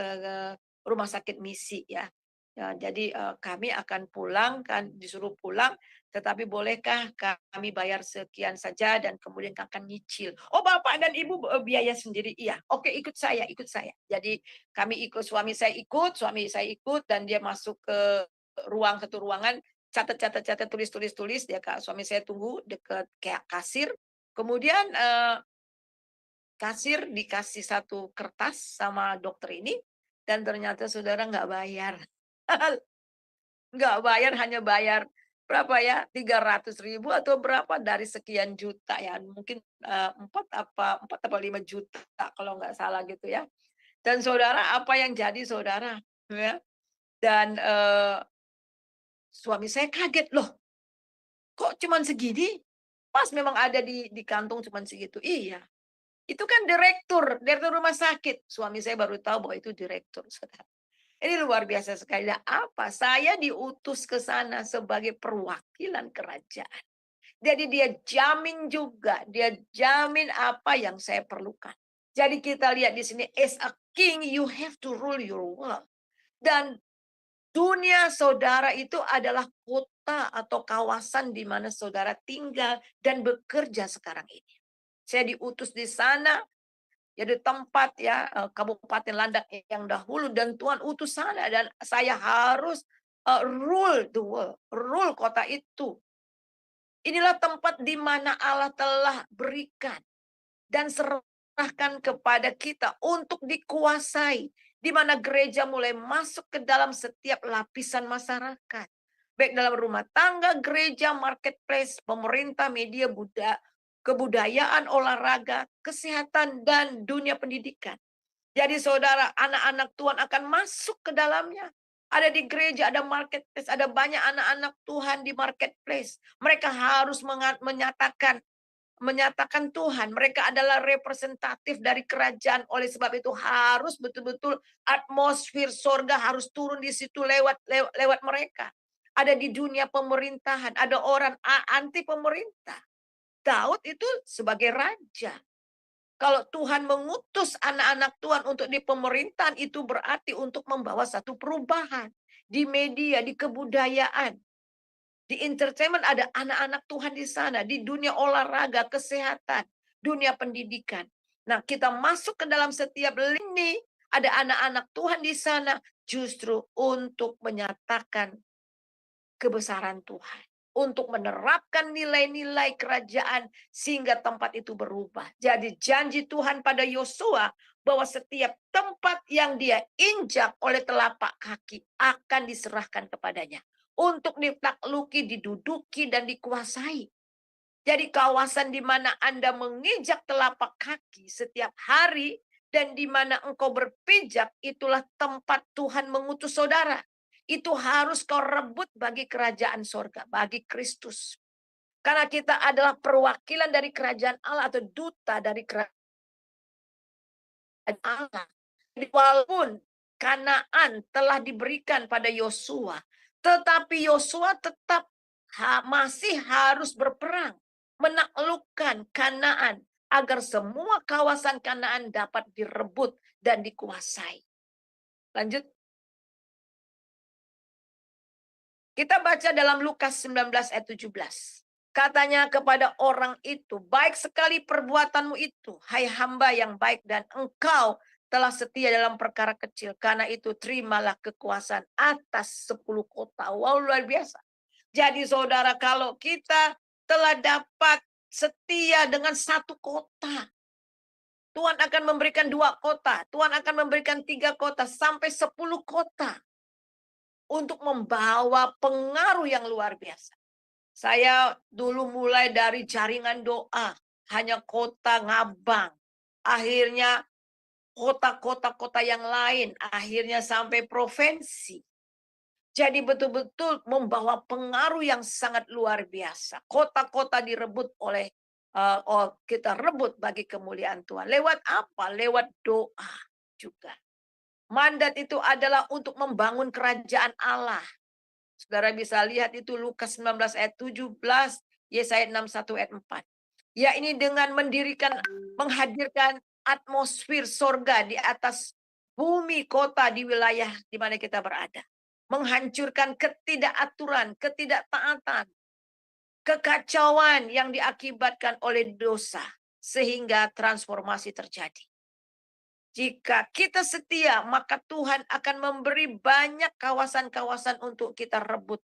rumah sakit misi ya. Jadi, kami akan pulang kan disuruh pulang, tetapi bolehkah kami bayar sekian saja dan kemudian akan nyicil. "Oh, Bapak dan Ibu, biaya sendiri?" "Iya." "Oke, ikut saya ikut saya." Jadi suami saya ikut dan dia masuk ke satu ruangan, catat, tulis, dia suami saya tunggu dekat kayak kasir. Kemudian, kasir dikasih satu kertas sama dokter ini, dan ternyata saudara nggak bayar. Nggak bayar, hanya bayar berapa ya, 300.000 atau berapa dari sekian juta ya, mungkin, 4 apa 5 juta kalau nggak salah gitu ya. Dan saudara, apa yang jadi saudara, ya, dan, suami saya kaget, "Loh, kok cuman segini?" Pas memang ada di kantong cuman segitu. Iya, itu kan direktur rumah sakit. Suami saya baru tahu bahwa itu direktur, saudara. Ini luar biasa sekali. Dan apa, saya diutus ke sana sebagai perwakilan kerajaan. Jadi dia jamin juga, dia jamin apa yang saya perlukan. Jadi kita lihat di sini, as a king you have to rule your world. Dan dunia saudara itu adalah kota atau kawasan di mana saudara tinggal dan bekerja sekarang ini. Saya diutus di sana, jadi tempat ya, Kabupaten Landak yang dahulu, dan Tuhan utus sana dan saya harus, rule the world, rule kota itu. Inilah tempat di mana Allah telah berikan dan serahkan kepada kita untuk dikuasai, di mana gereja mulai masuk ke dalam setiap lapisan masyarakat. Baik dalam rumah tangga, gereja, marketplace, pemerintah, media, kebudayaan, olahraga, kesehatan, dan dunia pendidikan. Jadi saudara, anak-anak Tuhan akan masuk ke dalamnya. Ada di gereja, ada marketplace, ada banyak anak-anak Tuhan di marketplace. Mereka harus menyatakan Tuhan. Mereka adalah representatif dari kerajaan. Oleh sebab itu harus betul-betul atmosfer sorga harus turun di situ lewat mereka. Ada di dunia pemerintahan, ada orang anti pemerintah. Daud itu sebagai raja. Kalau Tuhan mengutus anak-anak Tuhan untuk di pemerintahan, itu berarti untuk membawa satu perubahan. Di media, di kebudayaan, di entertainment ada anak-anak Tuhan di sana. Di dunia olahraga, kesehatan, dunia pendidikan. Nah, kita masuk ke dalam setiap lini, ada anak-anak Tuhan di sana justru untuk menyatakan kebesaran Tuhan. Untuk menerapkan nilai-nilai kerajaan sehingga tempat itu berubah. Jadi janji Tuhan pada Yosua bahwa setiap tempat yang dia injak oleh telapak kaki akan diserahkan kepadanya. Untuk ditakluki, diduduki, dan dikuasai. Jadi kawasan di mana Anda menginjak telapak kaki setiap hari dan di mana engkau berpijak, itulah tempat Tuhan mengutus saudara. Itu harus kau rebut bagi kerajaan sorga, bagi Kristus. Karena kita adalah perwakilan dari kerajaan Allah atau duta dari kerajaan Allah. Walaupun Kanaan telah diberikan pada Yosua, tetapi Yosua tetap masih harus berperang, menaklukkan Kanaan agar semua kawasan Kanaan dapat direbut dan dikuasai. Lanjut. Kita baca dalam Lukas 19 ayat 17. Katanya kepada orang itu, baik sekali perbuatanmu itu, hai hamba yang baik, dan engkau telah setia dalam perkara kecil. Karena itu terimalah kekuasaan atas 10 kota. Wow, luar biasa. Jadi saudara, kalau kita telah dapat setia dengan satu kota, Tuhan akan memberikan 2 kota, Tuhan akan memberikan 3 kota, sampai 10 kota. Untuk membawa pengaruh yang luar biasa. Saya dulu mulai dari jaringan doa, hanya kota Ngabang. Akhirnya kota-kota yang lain, akhirnya sampai provinsi. Jadi betul-betul membawa pengaruh yang sangat luar biasa. Kota-kota direbut oleh kita rebut bagi kemuliaan Tuhan. Lewat apa? Lewat doa juga. Mandat itu adalah untuk membangun kerajaan Allah. Saudara bisa lihat itu Lukas 19 ayat 17, Yesaya 61 ayat 4. Ya, ini dengan menghadirkan atmosfer sorga di atas bumi kota di wilayah di mana kita berada. Menghancurkan ketidakaturan, ketidaktaatan, kekacauan yang diakibatkan oleh dosa. Sehingga transformasi terjadi. Jika kita setia, maka Tuhan akan memberi banyak kawasan-kawasan untuk kita rebut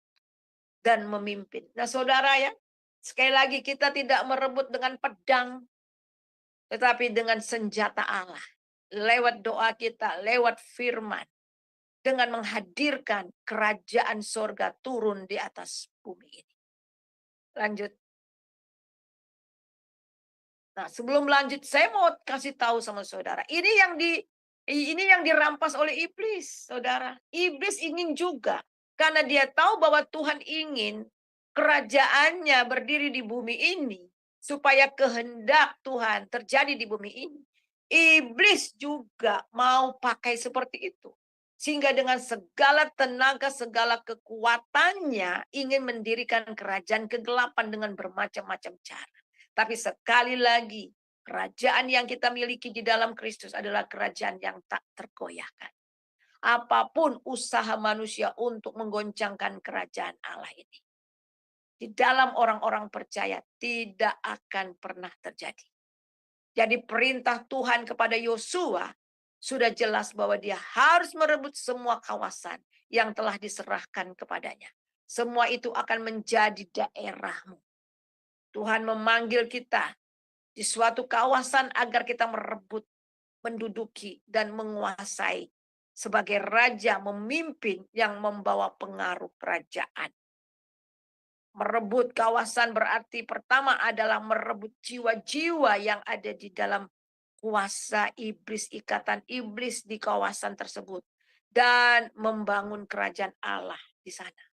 dan memimpin. Nah saudara ya, sekali lagi kita tidak merebut dengan pedang, tetapi dengan senjata Allah. Lewat doa kita, lewat firman. Dengan menghadirkan kerajaan sorga turun di atas bumi ini. Lanjut. Nah, sebelum lanjut, saya mau kasih tahu sama saudara. Ini yang dirampas oleh iblis, saudara. Iblis ingin juga. Karena dia tahu bahwa Tuhan ingin kerajaannya berdiri di bumi ini. Supaya kehendak Tuhan terjadi di bumi ini. Iblis juga mau pakai seperti itu. Sehingga dengan segala tenaga, segala kekuatannya ingin mendirikan kerajaan kegelapan dengan bermacam-macam cara. Tapi sekali lagi, kerajaan yang kita miliki di dalam Kristus adalah kerajaan yang tak tergoyahkan. Apapun usaha manusia untuk menggoncangkan kerajaan Allah ini, di dalam orang-orang percaya tidak akan pernah terjadi. Jadi perintah Tuhan kepada Yosua sudah jelas bahwa dia harus merebut semua kawasan yang telah diserahkan kepadanya. Semua itu akan menjadi daerahmu. Tuhan memanggil kita di suatu kawasan agar kita merebut, menduduki, dan menguasai sebagai raja memimpin yang membawa pengaruh kerajaan. Merebut kawasan berarti pertama adalah merebut jiwa-jiwa yang ada di dalam kuasa iblis, ikatan iblis di kawasan tersebut. Dan membangun kerajaan Allah di sana.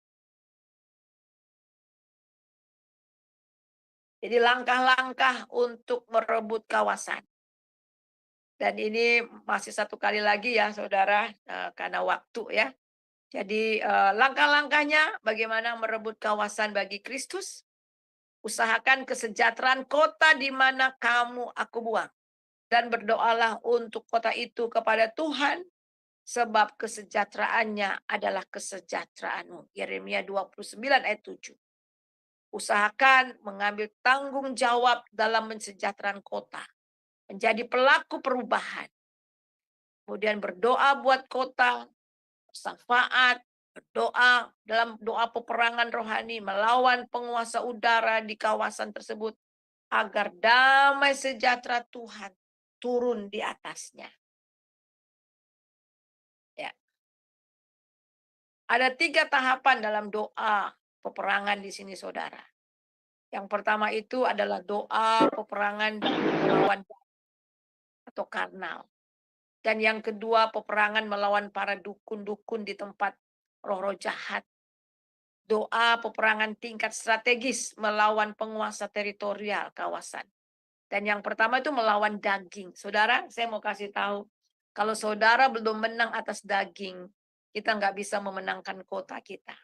Jadi langkah-langkah untuk merebut kawasan. Dan ini masih satu kali lagi ya saudara, karena waktu ya. Jadi langkah-langkahnya bagaimana merebut kawasan bagi Kristus. Usahakan kesejahteraan kota di mana aku buang. Dan berdoalah untuk kota itu kepada Tuhan. Sebab kesejahteraannya adalah kesejahteraanmu. Yeremia 29 ayat 7. Usahakan mengambil tanggung jawab dalam mensejahterakan kota. Menjadi pelaku perubahan. Kemudian berdoa buat kota. Syafaat. Berdoa dalam doa peperangan rohani. Melawan penguasa udara di kawasan tersebut. Agar damai sejahtera Tuhan turun di atasnya. Ya. Ada 3 tahapan dalam doa peperangan di sini saudara. Yang pertama itu adalah doa peperangan melawan atau karnal. Dan yang kedua peperangan melawan para dukun-dukun di tempat roh-roh jahat. Doa peperangan tingkat strategis melawan penguasa teritorial kawasan. Dan yang pertama itu melawan daging. Saudara, saya mau kasih tahu. Kalau saudara belum menang atas daging, kita nggak bisa memenangkan kota kita.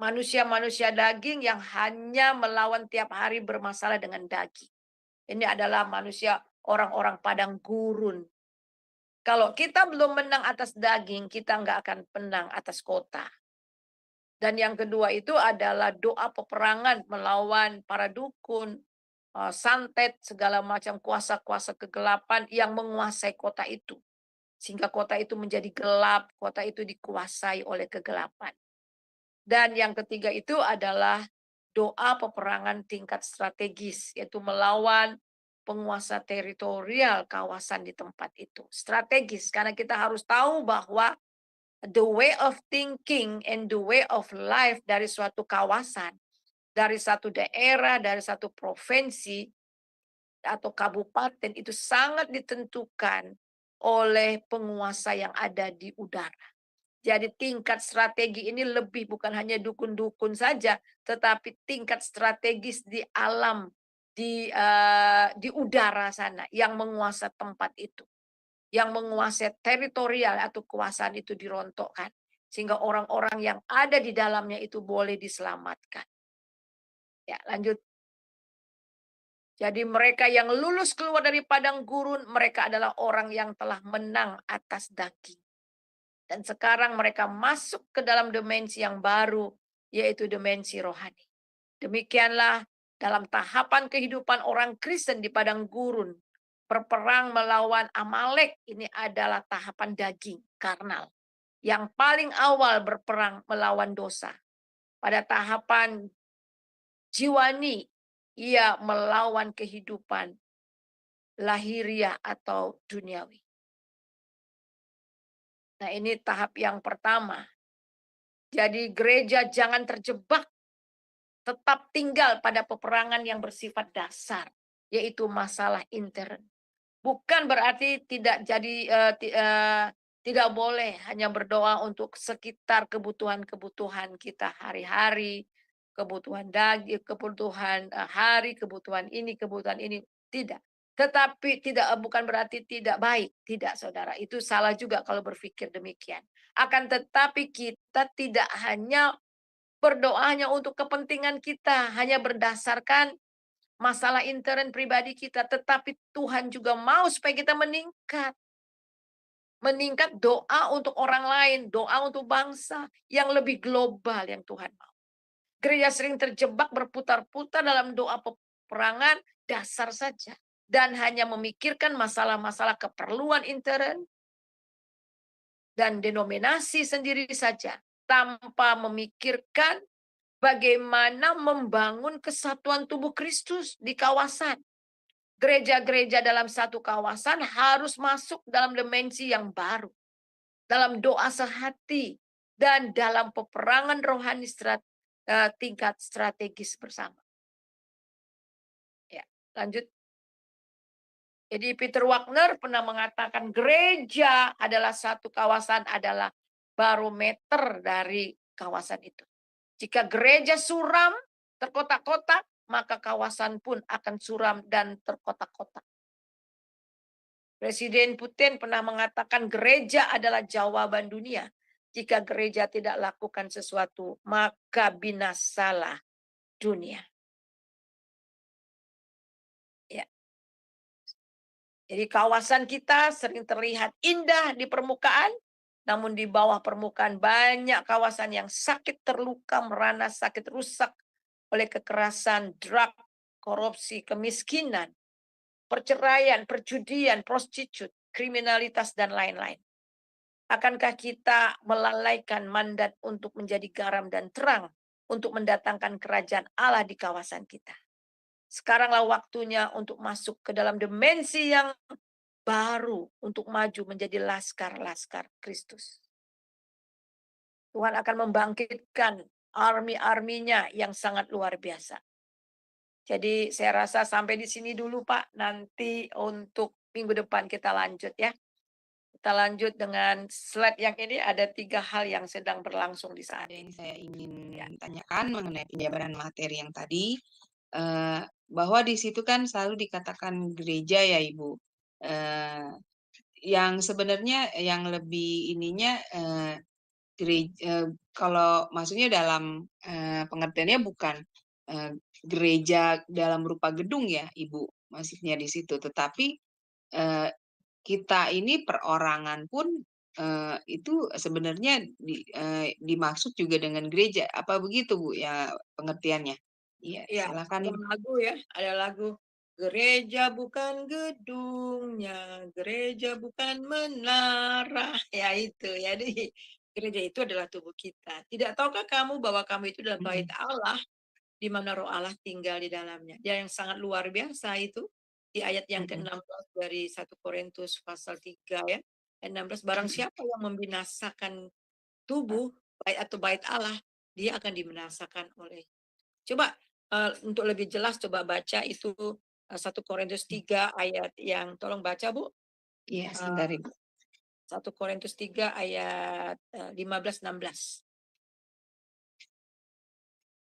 Manusia-manusia daging yang hanya melawan tiap hari bermasalah dengan daging. Ini adalah manusia orang-orang padang gurun. Kalau kita belum menang atas daging, kita nggak akan menang atas kota. Dan yang kedua itu adalah doa peperangan melawan para dukun, santet, segala macam kuasa-kuasa kegelapan yang menguasai kota itu. Sehingga kota itu menjadi gelap, kota itu dikuasai oleh kegelapan. Dan yang ketiga itu adalah doa peperangan tingkat strategis, yaitu melawan penguasa teritorial kawasan di tempat itu. Strategis, karena kita harus tahu bahwa the way of thinking and the way of life dari suatu kawasan, dari satu daerah, dari satu provinsi, atau kabupaten itu sangat ditentukan oleh penguasa yang ada di udara. Jadi tingkat strategi ini lebih bukan hanya dukun-dukun saja, tetapi tingkat strategis di alam, di udara sana yang menguasai tempat itu, yang menguasai teritorial atau kekuasaan itu dirontokkan, sehingga orang-orang yang ada di dalamnya itu boleh diselamatkan. Ya, lanjut. Jadi mereka yang lulus keluar dari padang gurun, mereka adalah orang yang telah menang atas daging. Dan sekarang mereka masuk ke dalam dimensi yang baru, yaitu dimensi rohani. Demikianlah dalam tahapan kehidupan orang Kristen di padang gurun, berperang melawan Amalek ini adalah tahapan daging, karnal. Yang paling awal berperang melawan dosa. Pada tahapan jiwani, ia melawan kehidupan lahiriah atau duniawi. Nah, ini tahap yang pertama. Jadi gereja jangan terjebak, tetap tinggal pada peperangan yang bersifat dasar, yaitu masalah intern. Bukan berarti tidak boleh hanya berdoa untuk sekitar kebutuhan-kebutuhan kita hari-hari, kebutuhan daging, kebutuhan hari, kebutuhan ini, tidak. Tetapi bukan berarti tidak baik, tidak saudara. Itu salah juga kalau berpikir demikian. Akan tetapi kita tidak hanya berdoa hanya untuk kepentingan kita, hanya berdasarkan masalah intern pribadi kita, tetapi Tuhan juga mau supaya kita meningkat. Meningkat doa untuk orang lain, doa untuk bangsa yang lebih global yang Tuhan mau. Gereja sering terjebak berputar-putar dalam doa peperangan dasar saja. Dan hanya memikirkan masalah-masalah keperluan intern dan denominasi sendiri saja. Tanpa memikirkan bagaimana membangun kesatuan tubuh Kristus di kawasan. Gereja-gereja dalam satu kawasan harus masuk dalam dimensi yang baru. Dalam doa sehati dan dalam peperangan rohani tingkat strategis bersama. Ya, lanjut. Jadi Peter Wagner pernah mengatakan gereja adalah satu kawasan adalah barometer dari kawasan itu. Jika gereja suram, terkotak-kotak, maka kawasan pun akan suram dan terkotak-kotak. Presiden Putin pernah mengatakan gereja adalah jawaban dunia. Jika gereja tidak lakukan sesuatu, maka binasalah dunia. Ya. Jadi kawasan kita sering terlihat indah di permukaan, namun di bawah permukaan banyak kawasan yang sakit, terluka, merana, sakit, rusak oleh kekerasan, drug, korupsi, kemiskinan, perceraian, perjudian, prostitut, kriminalitas, dan lain-lain. Akankah kita melalaikan mandat untuk menjadi garam dan terang untuk mendatangkan kerajaan Allah di kawasan kita? Sekaranglah waktunya untuk masuk ke dalam dimensi yang baru untuk maju menjadi laskar-laskar Kristus. Tuhan akan membangkitkan army-arminya yang sangat luar biasa. Jadi saya rasa sampai di sini dulu Pak. Nanti untuk minggu depan kita lanjut ya. Kita lanjut dengan slide yang ini, ada 3 hal yang sedang berlangsung di saat Yang saya ingin tanyakan mengenai penjabaran materi yang tadi, bahwa di situ kan selalu dikatakan gereja ya Ibu. Yang sebenarnya yang lebih ininya kalau maksudnya dalam pengertiannya bukan gereja dalam rupa gedung ya Ibu, maksudnya di situ, tetapi kita ini perorangan pun itu sebenarnya dimaksud juga dengan gereja. Apa begitu Bu ya pengertiannya? Iya, ya, silakan. ada lagu ya, ada lagu. Gereja bukan gedungnya, gereja bukan menara. Ya itu, jadi Gereja itu adalah tubuh kita. Tidak tahukah kamu bahwa kamu itu adalah bait Mm-mm. Allah, di mana Roh Allah tinggal di dalamnya. Dia yang sangat luar biasa itu di ayat yang Mm-mm. ke-16 dari 1 Korintus pasal 3 ya. Ayat 16, barang Mm-mm. siapa yang membinasakan tubuh atau bait Allah, dia akan dibinasakan oleh. Coba untuk lebih jelas coba baca itu 1 Korintus 3 ayat yang tolong baca Bu. Iya, Eh, sebentar Ibu. 1 Korintus 3 ayat 15-16.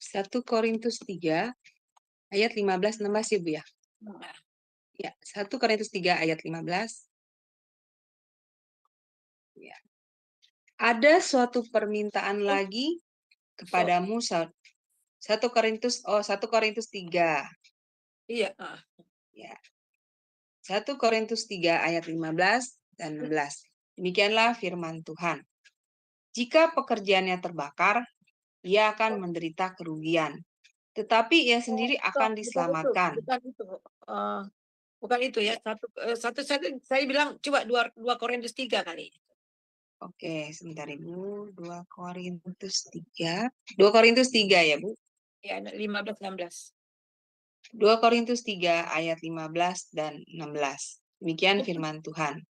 1 Korintus 3 ayat 15-16 ya Bu ya. Nah, Ya, 1 Korintus 3 ayat 15. Ya. Ada suatu permintaan oh, lagi sorry. kepadamu 1 Korintus 3. Iya, Ya. 1 Korintus 3 ayat 15 dan 16. Demikianlah firman Tuhan. Jika pekerjaannya terbakar, ia akan menderita kerugian. Tetapi ia sendiri akan bukan itu, diselamatkan. bukan itu. Eh, bukan itu ya. Saya bilang coba 2 Korintus 3 kali. Oke, sebentar Ibu. 2 Korintus 3. 2 Korintus 3 ya Bu. Ya, 15-16. 2 Korintus 3 ayat 15 dan 16. Demikian firman Tuhan.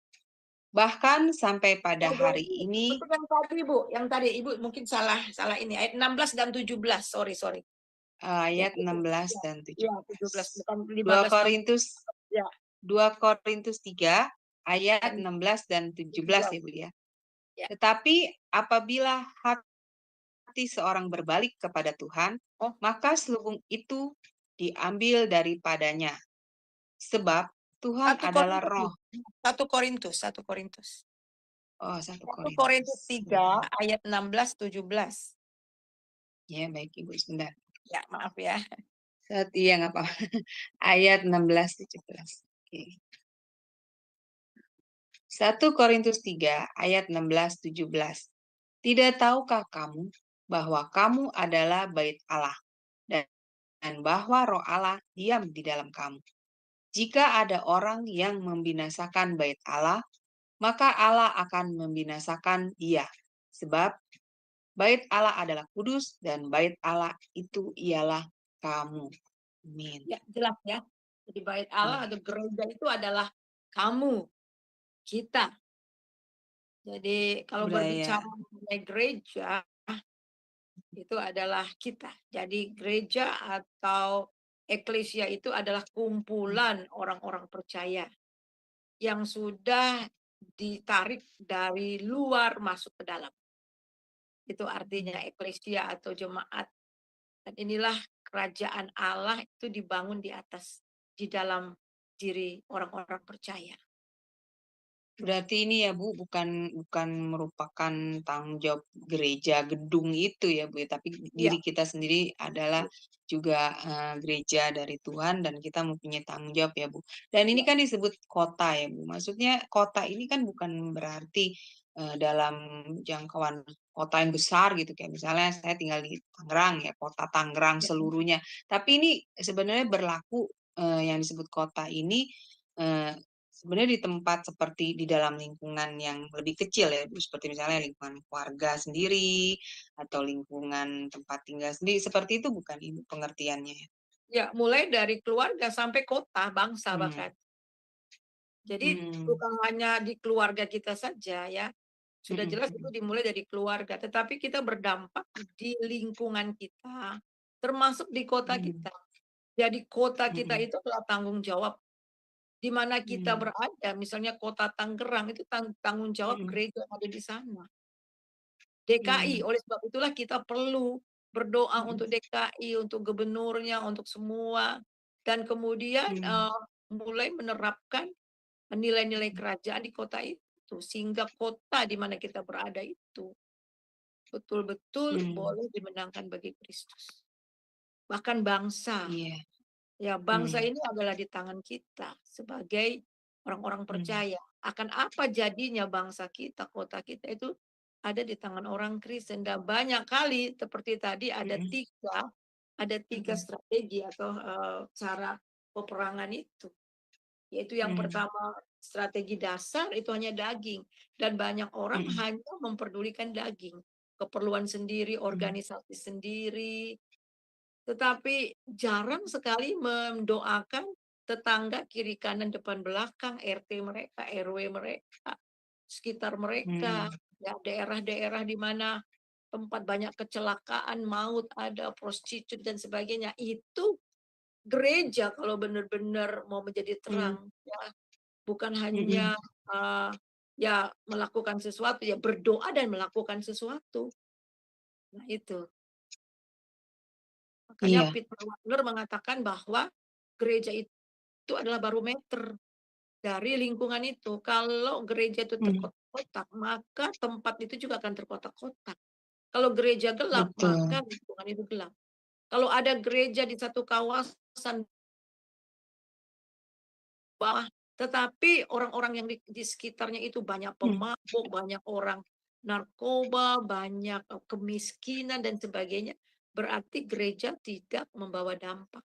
Bahkan sampai pada hari ini, Itu yang tadi Bu, yang tadi Ibu mungkin salah ini ayat 16 dan 17. Sorry. Ya, ayat 16 dan ya 17 17. bukan 2 15 16. Korintus Ya, 2 Korintus 3 ayat dan 16 dan 17 ya Bu ya. Ya. Tetapi apabila hati seorang berbalik kepada Tuhan, Oh. maka selubung itu diambil daripadanya. Sebab Tuhan 1 adalah Korintus, roh. 1 Korintus, 1 Korintus. Oh, 1 1 Korintus. Korintus 3 ayat 16-17. Ya, baik Ibu, sebentar. Ya, maaf ya. Iya, nggak apa-apa. Ayat 16-17. Oke. 1 Korintus 3 ayat 16-17. Tidak tahukah kamu bahwa kamu adalah bait Allah dan bahwa roh Allah diam di dalam kamu? Jika ada orang yang membinasakan bait Allah, maka Allah akan membinasakan dia. Sebab bait Allah adalah kudus dan bait Allah itu ialah kamu. Amin. Ya, jelas ya. Jadi bait Allah atau gereja itu adalah kamu, kita. Jadi kalau Budaya. berbicara mengenai gereja, itu adalah kita. Jadi gereja atau eklesia itu adalah kumpulan orang-orang percaya yang sudah ditarik dari luar masuk ke dalam. Itu artinya eklesia atau jemaat. Dan inilah kerajaan Allah itu dibangun di atas, di dalam diri orang-orang percaya. Berarti ini ya Bu, bukan merupakan tanggung jawab gereja gedung itu ya Bu, tapi Iya, diri kita sendiri adalah juga gereja dari Tuhan dan kita mempunyai tanggung jawab ya Bu. Dan ini iya, kan disebut kota ya Bu. Maksudnya kota ini kan bukan berarti dalam jangkauan kota yang besar gitu, kayak misalnya saya tinggal di Tangerang ya, kota Tangerang iya, seluruhnya. Tapi ini sebenarnya berlaku yang disebut kota ini eh, sebenarnya di tempat seperti di dalam lingkungan yang lebih kecil ya, Bu, seperti misalnya lingkungan keluarga sendiri atau lingkungan tempat tinggal sendiri, seperti itu bukan Ibu pengertiannya ya? iya, mulai dari keluarga sampai kota, bangsa Hmm. bahkan. Jadi Hmm. bukan hanya di keluarga kita saja ya. Sudah Hmm. jelas itu dimulai dari keluarga, tetapi kita berdampak di lingkungan kita, termasuk di kota Hmm. kita. Jadi kota kita Hmm. itu adalah tanggung jawab di mana kita Hmm. berada. Misalnya kota Tangerang itu tanggung jawab Hmm. gereja yang ada di sana. DKI, Hmm. oleh sebab itulah kita perlu berdoa Hmm. untuk DKI, untuk gubernurnya, untuk semua. Dan kemudian Hmm. mulai menerapkan nilai-nilai kerajaan di kota itu. Sehingga kota di mana kita berada itu betul-betul Hmm. boleh dimenangkan bagi Kristus. Bahkan bangsa. Iya. Ya, Hmm. bangsa ini adalah di tangan kita sebagai orang-orang Hmm. percaya. Akan apa jadinya bangsa kita, kota kita itu ada di tangan orang Kristen. Dan banyak kali seperti tadi ada Hmm. tiga Hmm. strategi atau cara peperangan itu. Yaitu yang Hmm. pertama strategi dasar itu hanya daging. Dan banyak orang Mm-mm. hanya memperdulikan daging. Keperluan sendiri, organisasi sendiri. Tetapi jarang sekali mendoakan tetangga kiri kanan depan belakang, RT mereka, RW mereka, sekitar mereka, Mm-mm. ya daerah-daerah di mana tempat banyak kecelakaan, maut ada, prostitut dan sebagainya. Itu gereja kalau benar-benar mau menjadi Mm-mm. terang, ya bukan hanya Mm-mm. ya melakukan sesuatu, ya berdoa dan melakukan sesuatu. Nah itu. Makanya Iya. Peter Wagner mengatakan bahwa gereja itu adalah barometer dari lingkungan itu. Kalau gereja itu Mm. terkotak-kotak, maka tempat itu juga akan terkotak-kotak. Kalau gereja gelap, Betul. maka lingkungan itu gelap. Kalau ada gereja di satu kawasan bawah, tetapi orang-orang yang di sekitarnya itu banyak Mm. pemabuk, banyak orang narkoba, banyak kemiskinan dan sebagainya, berarti gereja tidak membawa dampak.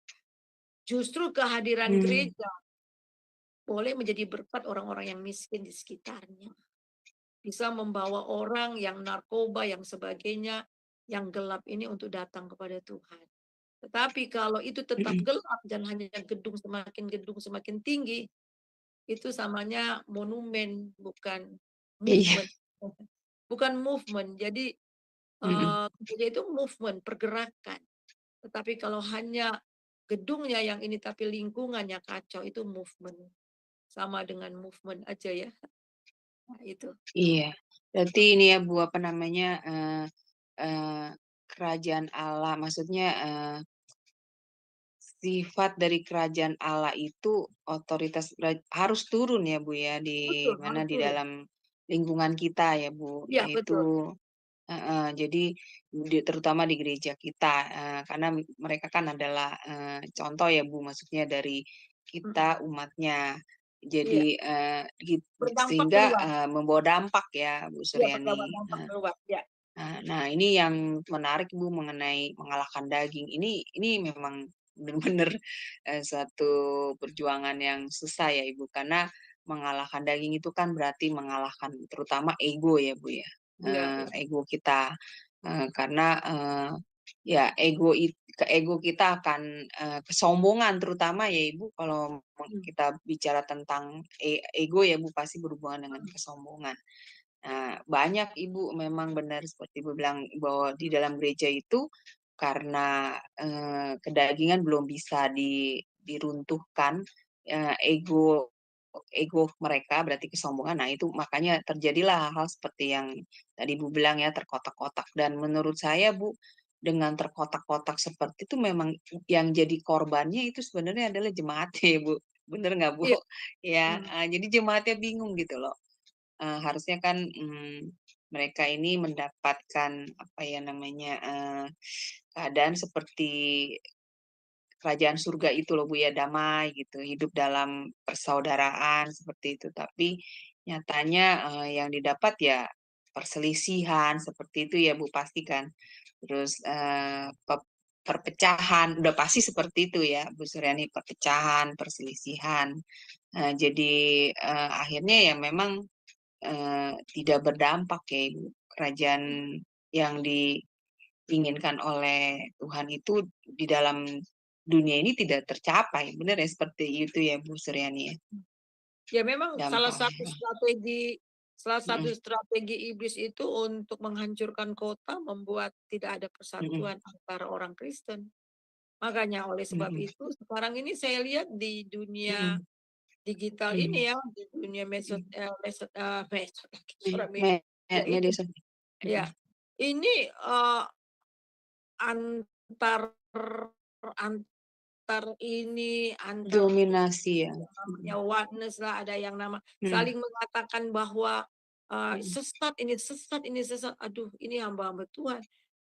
Justru kehadiran Mm. gereja boleh menjadi berkat orang-orang yang miskin di sekitarnya. Bisa membawa orang yang narkoba, yang sebagainya, yang gelap ini untuk datang kepada Tuhan. Tetapi kalau itu tetap Mm-mm. gelap dan hanya gedung semakin tinggi, itu samanya monumen, bukan Iya. movement. Bukan movement. Jadi Mm-mm. gereja itu movement, pergerakan. Tetapi kalau hanya gedungnya yang ini tapi lingkungannya kacau, itu movement. Sama dengan movement aja ya. Nah, itu. Iya. Berarti ini ya Bu, apa namanya, eh, kerajaan Allah, maksudnya sifat dari kerajaan Allah itu otoritas harus turun ya Bu ya, di Betul, mana harus di turun. dalam lingkungan kita ya Bu, Iya, betul. yaitu jadi terutama di gereja kita, karena mereka kan adalah contoh ya Bu, maksudnya dari Mm-mm. kita umatnya. Iya, Jadi berdampak sehingga keluar. membawa dampak ya Bu Iya, Suryani. berdampak keluar. Ya, Nah, ini yang menarik Bu mengenai mengalahkan daging. Ini memang benar-benar suatu perjuangan yang susah ya Ibu, karena mengalahkan daging itu kan berarti mengalahkan terutama ego ya Bu ya. iya, iya. Ego kita. Karena ya ke ego kita akan kesombongan terutama ya Ibu, kalau Mm. kita bicara tentang ego ya Bu, pasti berhubungan dengan Mm. kesombongan. Nah, banyak Ibu memang benar seperti Ibu bilang bahwa di dalam gereja itu karena kedagingan belum bisa diruntuhkan, ego ego mereka berarti kesombongan. Nah, itu makanya terjadilah hal-hal seperti yang tadi Ibu bilang ya, terkotak-kotak. Dan menurut saya Bu, dengan terkotak-kotak seperti itu memang yang jadi korbannya itu sebenarnya adalah jemaatnya ya Bu. Bener nggak Bu? Iya. Ya, Mm. jadi jemaatnya bingung gitu loh. Harusnya kan mereka ini mendapatkan apa ya namanya, keadaan seperti kerajaan surga itu loh Bu ya, damai gitu, hidup dalam persaudaraan seperti itu. Tapi nyatanya yang didapat ya perselisihan seperti itu ya Bu, pasti kan. Terus perpecahan, udah pasti seperti itu ya Bu Suryani, perpecahan, perselisihan. Jadi akhirnya ya memang tidak berdampak ya Ibu. Kerajaan yang diinginkan oleh Tuhan itu di dalam dunia ini tidak tercapai. Benar ya seperti itu ya Bu Suryani ya, Ya memang dampaknya. salah satu Mm-mm. strategi iblis itu untuk menghancurkan kota, membuat tidak ada Mm-mm. persatuan antara orang Kristen. Makanya oleh sebab Mm-mm. itu sekarang ini saya lihat di dunia Mm-mm. digital Mm-mm. ini ya, di dunia Me- media media itu sosial. ya, Mm-mm. ini antar antar ini antar Dominasi ya. namanya Mm-mm. oneness lah, ada yang nama Mm-mm. saling mengatakan bahwa Mm-mm. sesat ini sesat ini sesat. Aduh, ini hamba-hamba Tuhan.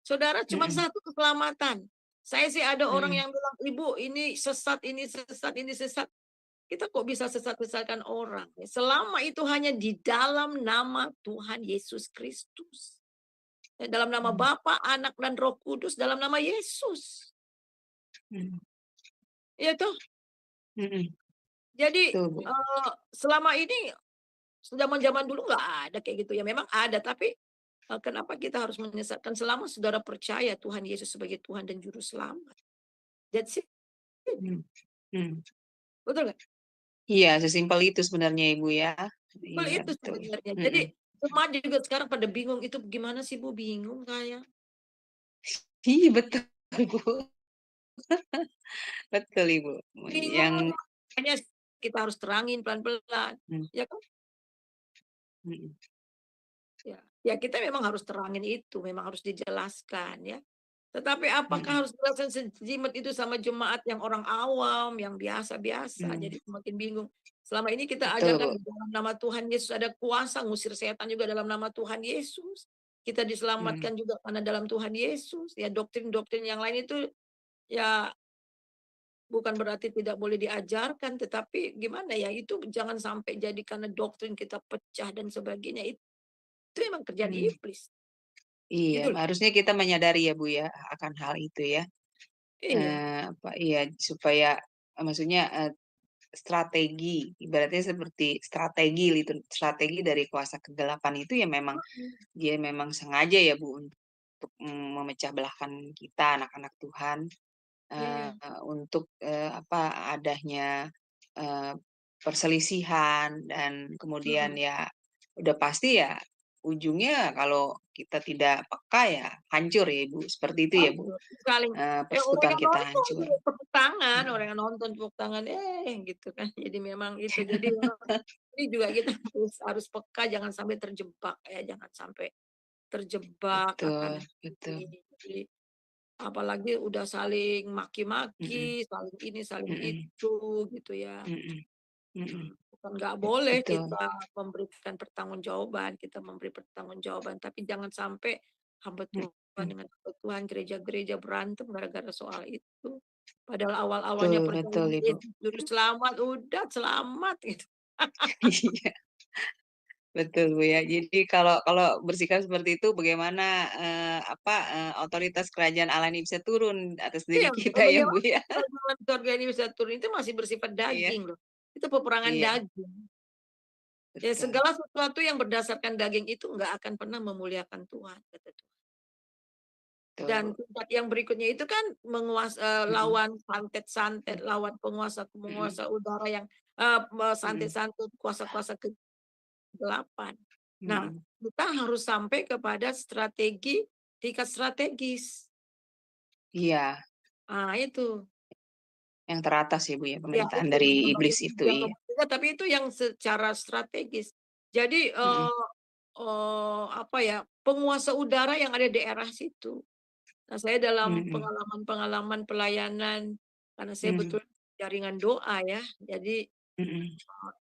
Saudara, cuma Mm-mm. satu keselamatan. Saya sih ada orang Mm-mm. yang bilang, Ibu, ini sesat, ini sesat, ini sesat. Kita kok bisa sesat-sesatkan orang? Selama itu hanya di dalam nama Tuhan Yesus Kristus. Dalam nama Bapa, Anak, dan Roh Kudus, dalam nama Yesus. Mm-mm. Ya toh? Mm-mm. Jadi Betul, Bu. selama ini zaman dulu nggak ada kayak gitu ya. Memang ada, tapi kenapa kita harus menyesatkan selama saudara percaya Tuhan Yesus sebagai Tuhan dan Juru Selamat. That's it. Hmm. Hmm. Betul nggak? Iya, sesimpel itu sebenarnya Ibu ya. Betul Iya, itu betul. sebenarnya. Jadi Mm-mm. jemaat juga sekarang pada bingung, itu gimana sih Bu? Bingung kayak. Iya, betul, Bu. Betul, Ibu. Bingung, Yang makanya kita harus terangin pelan-pelan. mm, Ya kan? mm, Ya, ya kita memang harus terangin itu, memang harus dijelaskan ya. Tetapi mm, apakah harus jelasin sejimat itu sama jemaat yang orang awam, yang biasa-biasa, mm. jadi semakin bingung. Selama ini kita Betul, ajarkan Bu. di dalam nama Tuhan Yesus ada kuasa, ngusir setan juga dalam nama Tuhan Yesus. Kita Mm, diselamatkan juga karena dalam Tuhan Yesus. Ya doktrin-doktrin yang lain itu ya bukan berarti tidak boleh diajarkan, tetapi gimana ya, itu jangan sampai jadi karena doktrin kita pecah dan sebagainya. Itu memang kerjaan mm. iblis. Iya, Gitu loh. harusnya kita menyadari ya Bu ya akan hal itu ya. Iya. Apa iya supaya maksudnya strategi ibaratnya seperti strategi dari kuasa kegelapan itu ya memang dia memang sengaja ya Bu untuk memecah belahkan kita anak-anak Tuhan Iya. untuk apa adanya eh, perselisihan dan kemudian Mm. ya udah pasti ya ujungnya kalau kita tidak peka ya hancur ya Ibu seperti itu ya Bu. Betul, saling orang Persekutuan yang kita nonton hancur. juga tepuk tangan, Mm. orang yang nonton tepuk tangan, gitu kan. Jadi memang itu, jadi memang ini juga kita harus peka, jangan sampai terjebak ya, jangan sampai terjebak Betul, akan betul. ini. Jadi apalagi udah saling Mm-mm, maki-maki, saling ini, saling mm-mm, itu, gitu ya. mm-mm, mm-mm. Bukan nggak boleh Betul. kita memberikan pertanggungjawaban, kita memberi pertanggungjawaban, tapi jangan sampai hamba Tuhan Mm-mm. dengan hamba Tuhan, gereja-gereja berantem gara-gara soal itu. Padahal awal-awalnya Betul, betul percaya Ibu. Yesus juru selamat, udah selamat gitu. Iya, betul Bu ya. Jadi kalau kalau bersikap seperti itu bagaimana apa otoritas kerajaan Allah ini bisa turun atas diri Iya, kita ya Bu bagaimana ya. perjuangan surga ini bisa turun itu masih bersifat Iya, daging loh. Itu peperangan iya, daging. Ya betul. segala sesuatu yang berdasarkan daging itu nggak akan pernah memuliakan Tuhan, kata Tuhan. Betul Dan Bu. tingkat yang berikutnya itu kan Mm-mm, lawan santet-santet, lawan mm-mm, penguasa-penguasa udara yang mm-mm, santet-santet, kuasa-kuasa kegelapan. Nah, mm-mm. kita harus sampai kepada strategi tingkat strategis. Iya, Ah, itu. yang teratas ya Bu ya Ya, pemerintahan itu dari lembaga iblis itu yang iya. nomor 3, tapi itu yang secara strategis. Jadi, Mm-mm, apa ya, penguasa udara yang ada di daerah situ. Nah, saya dalam mm-mm, pengalaman-pengalaman pelayanan, karena saya mm-mm, betul jaringan doa ya, jadi mm-mm,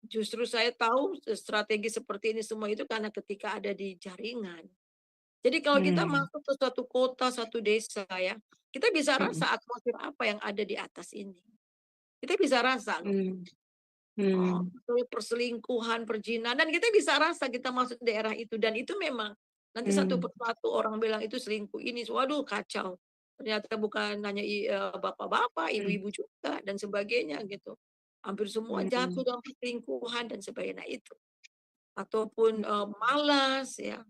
justru saya tahu strategi seperti ini semua itu karena ketika ada di jaringan. Jadi kalau kita mm, masuk ke suatu kota, satu desa ya, kita bisa mm-mm, rasa atmosfer apa yang ada di atas ini. Kita bisa rasa loh. mm, Oh, mm, betul, perselingkuhan, perzinahan, dan kita bisa rasa kita masuk daerah itu dan itu memang nanti satu mm, persatu orang bilang itu selingkuh ini, waduh kacau. Ternyata bukan hanya bapak-bapak, mm, ibu-ibu juga dan sebagainya gitu. Hampir semua jatuh mm, dalam perselingkuhan dan sebagainya itu. Ataupun malas ya.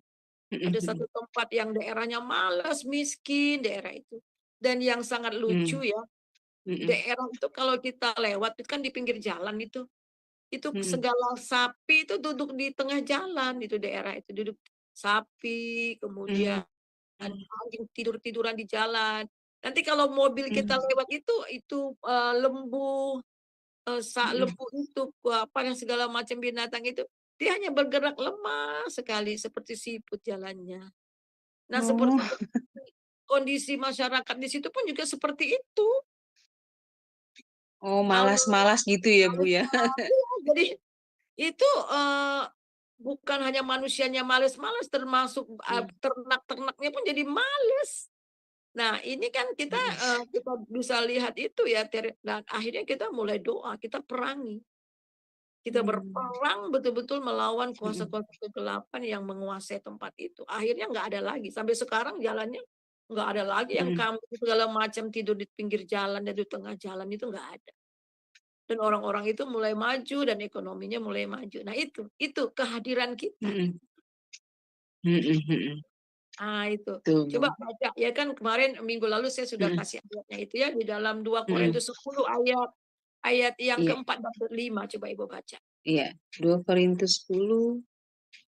Ada mm, satu tempat yang daerahnya malas, miskin daerah itu. Dan yang sangat mm, lucu ya, mm, daerah itu kalau kita lewat itu kan di pinggir jalan itu mm, segala sapi itu duduk di tengah jalan itu daerah itu, duduk sapi, kemudian mm, anjing tidur-tiduran di jalan. Nanti kalau mobil kita mm, lewat itu, lembu, mm. lembu itu, apa yang segala macam binatang itu, dia hanya bergerak lemah sekali seperti siput jalannya. Nah, seperti Oh, kondisi masyarakat di situ pun juga seperti itu. oh Kalau malas-malas gitu ya Bu ya. iya, jadi itu, bukan hanya manusianya males-males, termasuk, Mm, ternak-ternaknya pun jadi males. Nah, ini kan kita bisa lihat itu ya, dan akhirnya kita mulai doa, kita perangi. Kita mm, berperang betul-betul melawan mm, kuasa-kuasa kegelapan yang menguasai tempat itu. Akhirnya nggak ada lagi, sampai sekarang jalannya nggak ada lagi yang mm, kambing segala macam tidur di pinggir jalan dan di tengah jalan itu nggak ada. dan orang-orang itu mulai maju dan ekonominya mulai maju. Nah itu kehadiran kita. Mm-mm. Mm-mm. Itu. Tuh, Bu. Coba baca, ya kan kemarin minggu lalu saya sudah Mm-mm. kasih ayatnya itu ya di dalam 2 Mm-mm. Korintus 10 ayat yang Iya, keempat dan kelima. Coba Ibu baca. iya. 2 Korintus 10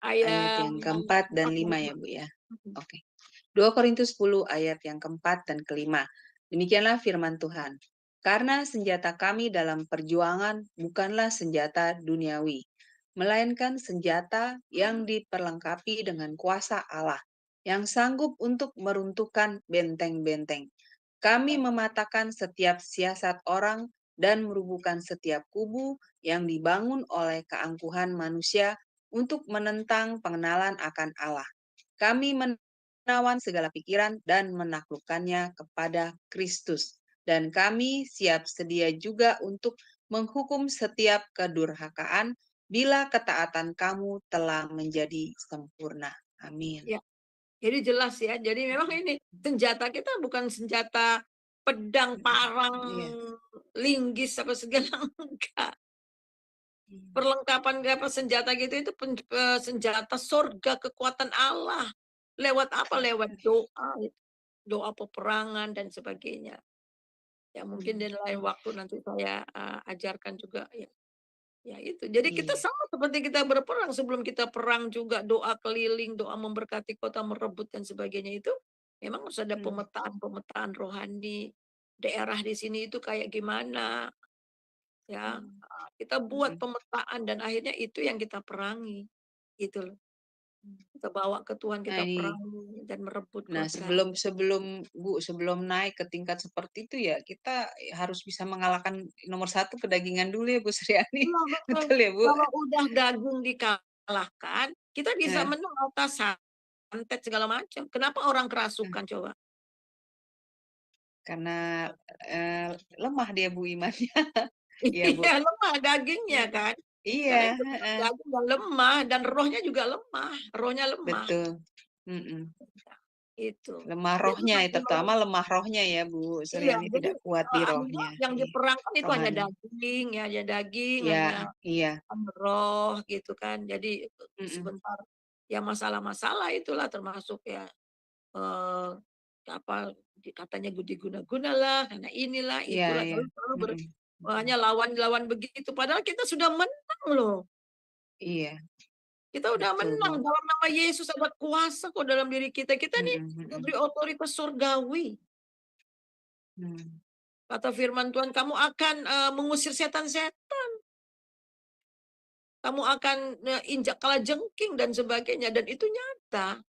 ayat Ayat yang keempat dan 4 dan 5 5. ya, Bu ya. Oke. 2 Korintus 10 ayat yang keempat dan kelima. Demikianlah firman Tuhan. Karena senjata kami dalam perjuangan bukanlah senjata duniawi, melainkan senjata yang diperlengkapi dengan kuasa Allah, yang sanggup untuk meruntuhkan benteng-benteng. Kami mematahkan setiap siasat orang dan merubuhkan setiap kubu yang dibangun oleh keangkuhan manusia untuk menentang pengenalan akan Allah. Kami menawan segala pikiran dan menaklukkannya kepada Kristus. Dan kami siap sedia juga untuk menghukum setiap kedurhakaan bila ketaatan kamu telah menjadi sempurna. Amin. Ya, jadi jelas ya. Jadi memang ini senjata kita bukan senjata pedang, parang, Iya. linggis apa segala enggak. Perlengkapan apa senjata gitu itu senjata surga kekuatan Allah. Lewat apa? Lewat doa, doa peperangan dan sebagainya. Ya mungkin di lain waktu nanti saya ajarkan juga ya. Ya itu. Jadi kita Iya. sama seperti kita berperang, sebelum kita perang juga doa keliling, doa memberkati kota, merebut dan sebagainya itu memang harus ada pemetaan rohani. Daerah di sini itu kayak gimana ya. Kita buat pemetaan dan akhirnya itu yang kita perangi. Gitu loh. Kita bawa ke Tuhan, Nah kita ini, perangi dan merebut nah kota. sebelum naik ke tingkat seperti itu ya kita harus bisa mengalahkan nomor 1 kedagingan dulu ya Bu Suryani. Iya, betul. Betul ya Bu? Kalau udah daging dikalahkan, kita bisa Nah, menang atas santet segala macam. Kenapa orang kerasukan coba? karena lemah dia Bu imannya. Iya Bu. Iya, lemah dagingnya kan. Iya, Karena itu daging yang lemah dan rohnya juga lemah. Rohnya lemah. betul. Mm-mm. Itu. Lemah Jadi rohnya, memang terutama lemah rohnya ya Bu iya, Suryani, jadi tidak kuat di akhirnya rohnya. yang Iya, diperangkan itu hanya rohani. daging, ya hanya daging, Iya, hanya iya. roh gitu kan. Jadi Mm-mm. sebentar ya masalah-masalah itulah termasuk ya eh, apa katanya diguna-guna lah, karena inilah Iya, itulah iya. selalu Mm-mm. hanya lawan-lawan begitu. Padahal kita sudah menang loh. Iya, Kita udah betul menang Bu. dalam nama Yesus ada kuasa kok dalam diri kita. Kita nih Mm-mm, mm-mm. diberi otoritas surgawi. Mm. Kata firman Tuhan, kamu akan mengusir setan-setan. Kamu akan injak kalajengking dan sebagainya. Dan itu nyata.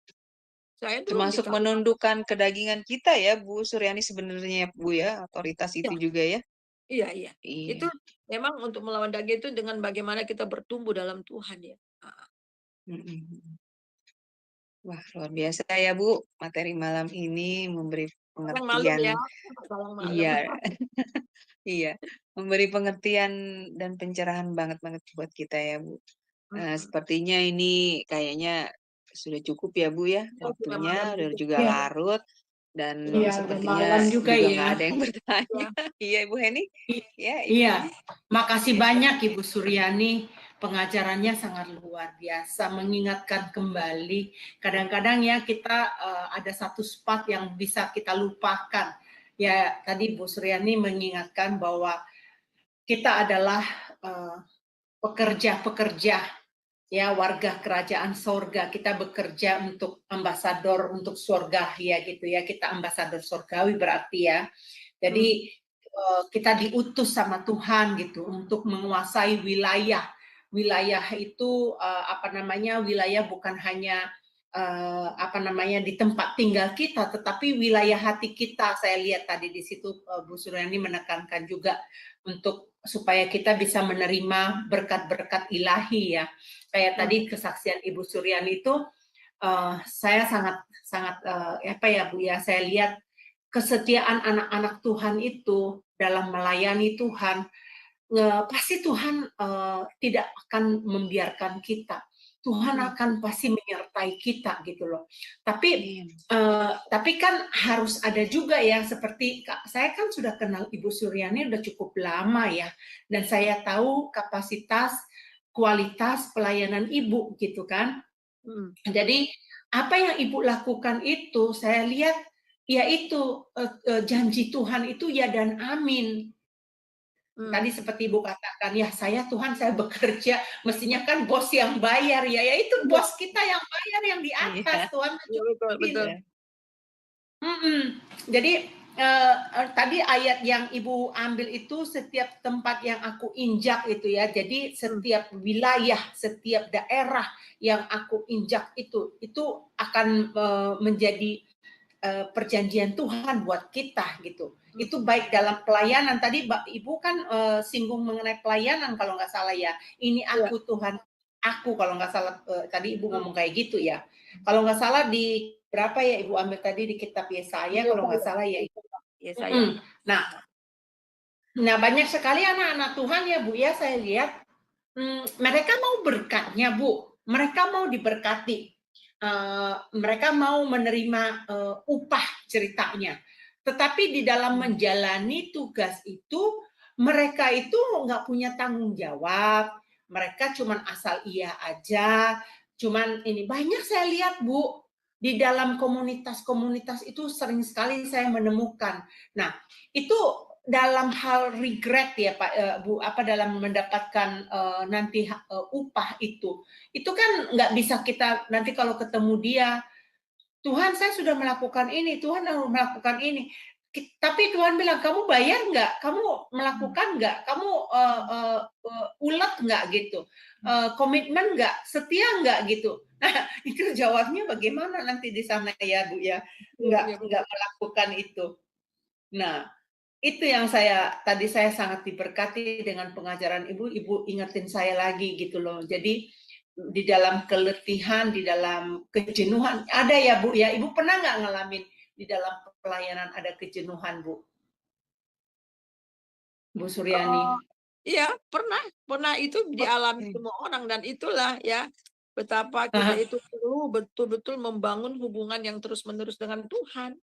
Saya dulu Termasuk dikasih. menundukkan kedagingan kita ya Bu Suryani sebenarnya Bu ya, otoritas Ya, itu juga ya. iya, iya. Itu Iya. memang untuk melawan daging itu dengan bagaimana kita bertumbuh dalam Tuhan ya. Mm-mm. Wah, luar biasa ya Bu, materi malam ini memberi Sekarang malam pengertian. ya. Sekarang malam. Iya, iya, memberi pengertian dan pencerahan banget buat kita ya Bu. Sepertinya ini kayaknya sudah cukup ya Bu ya, Ya, sudah waktunya malam udah juga. juga Iya, larut dan iya, udah sepertinya malam juga juga ya. nggak ada yang bertanya. Ya. Iya Ibu Heni, ya Ibu Iya, Heni. makasih banyak Ibu Suryani. Pengajarannya sangat luar biasa, mengingatkan kembali. Kadang-kadang ya kita ada satu spot yang bisa kita lupakan. Ya, tadi Bu Suryani mengingatkan bahwa kita adalah pekerja-pekerja, ya, warga kerajaan sorga. Kita bekerja untuk ambasador untuk sorga ya gitu ya. Kita ambasador sorgawi berarti ya. Jadi kita diutus sama Tuhan gitu untuk menguasai wilayah. Wilayah itu wilayah bukan hanya di tempat tinggal kita, tetapi wilayah hati kita. Saya lihat tadi di situ Bu Suryani menekankan juga untuk supaya kita bisa menerima berkat-berkat ilahi ya. Kayak tadi kesaksian Ibu Suryani itu saya sangat Bu ya, saya lihat kesetiaan anak-anak Tuhan itu dalam melayani Tuhan. Pasti Tuhan tidak akan membiarkan kita. Tuhan akan pasti menyertai kita gitu loh. Tapi kan harus ada juga ya, seperti saya kan sudah kenal Ibu Suryani udah cukup lama ya, dan saya tahu kapasitas, kualitas pelayanan Ibu gitu kan. Jadi apa yang Ibu lakukan itu saya lihat yaitu janji Tuhan itu ya dan amin. Tadi seperti Ibu katakan, ya Tuhan saya bekerja, mestinya kan bos yang bayar ya, itu bos kita yang bayar yang di atas, Tuhan Betul. Jadi tadi ayat yang Ibu ambil itu setiap tempat yang aku injak itu ya, jadi setiap wilayah, setiap daerah yang aku injak itu akan menjadi perjanjian Tuhan buat kita gitu. Itu baik dalam pelayanan. Tadi Ibu kan singgung mengenai pelayanan kalau nggak salah ya. Ini aku Tuhan, aku kalau nggak salah tadi Ibu ngomong kayak gitu ya. Kalau nggak salah di berapa ya Ibu ambil tadi di kitab Yesaya kalau nggak salah ya. Yesaya. Nah banyak sekali anak-anak Tuhan ya Bu ya, saya lihat mereka mau berkatnya Bu. Mereka mau diberkati. Mereka mau menerima upah ceritanya, tetapi di dalam menjalani tugas itu mereka itu nggak punya tanggung jawab, mereka cuman asal iya aja, cuman ini banyak saya lihat Bu di dalam komunitas-komunitas itu sering sekali saya menemukan. Nah itu dalam hal regret ya Pak Bu, apa dalam mendapatkan nanti upah itu kan nggak bisa kita nanti kalau ketemu dia, Tuhan saya sudah melakukan ini, Tuhan sudah melakukan ini, tapi Tuhan bilang kamu bayar nggak, kamu melakukan nggak, kamu ulet nggak gitu, komitmen nggak, setia nggak gitu. Nah itu jawabnya bagaimana nanti di sana ya Bu ya, nggak melakukan itu. Nah itu yang tadi saya sangat diberkati dengan pengajaran Ibu ingetin saya lagi gitu loh. Jadi di dalam keletihan, di dalam kejenuhan, ada ya Bu ya, Ibu pernah nggak ngalamin di dalam pelayanan ada kejenuhan Bu? Bu Suryani. Iya, pernah itu dialami semua orang, dan itulah ya betapa kita itu perlu betul-betul membangun hubungan yang terus-menerus dengan Tuhan.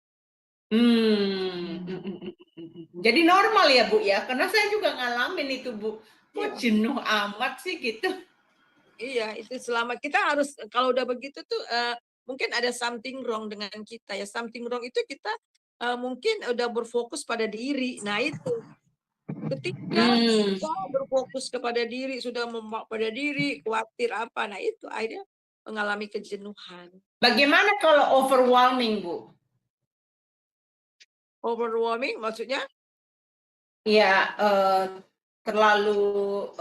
Jadi normal ya Bu ya, karena saya juga ngalamin itu Bu. Kok jenuh amat sih gitu? Iya, itu selama kita harus kalau udah begitu tuh mungkin ada something wrong dengan kita ya. Something wrong itu kita mungkin udah berfokus pada diri. Nah itu ketika kita berfokus kepada diri, sudah pada diri, khawatir apa, nah itu akhirnya mengalami kejenuhan. Bagaimana kalau overwhelming Bu? Overwhelming maksudnya? Ya, terlalu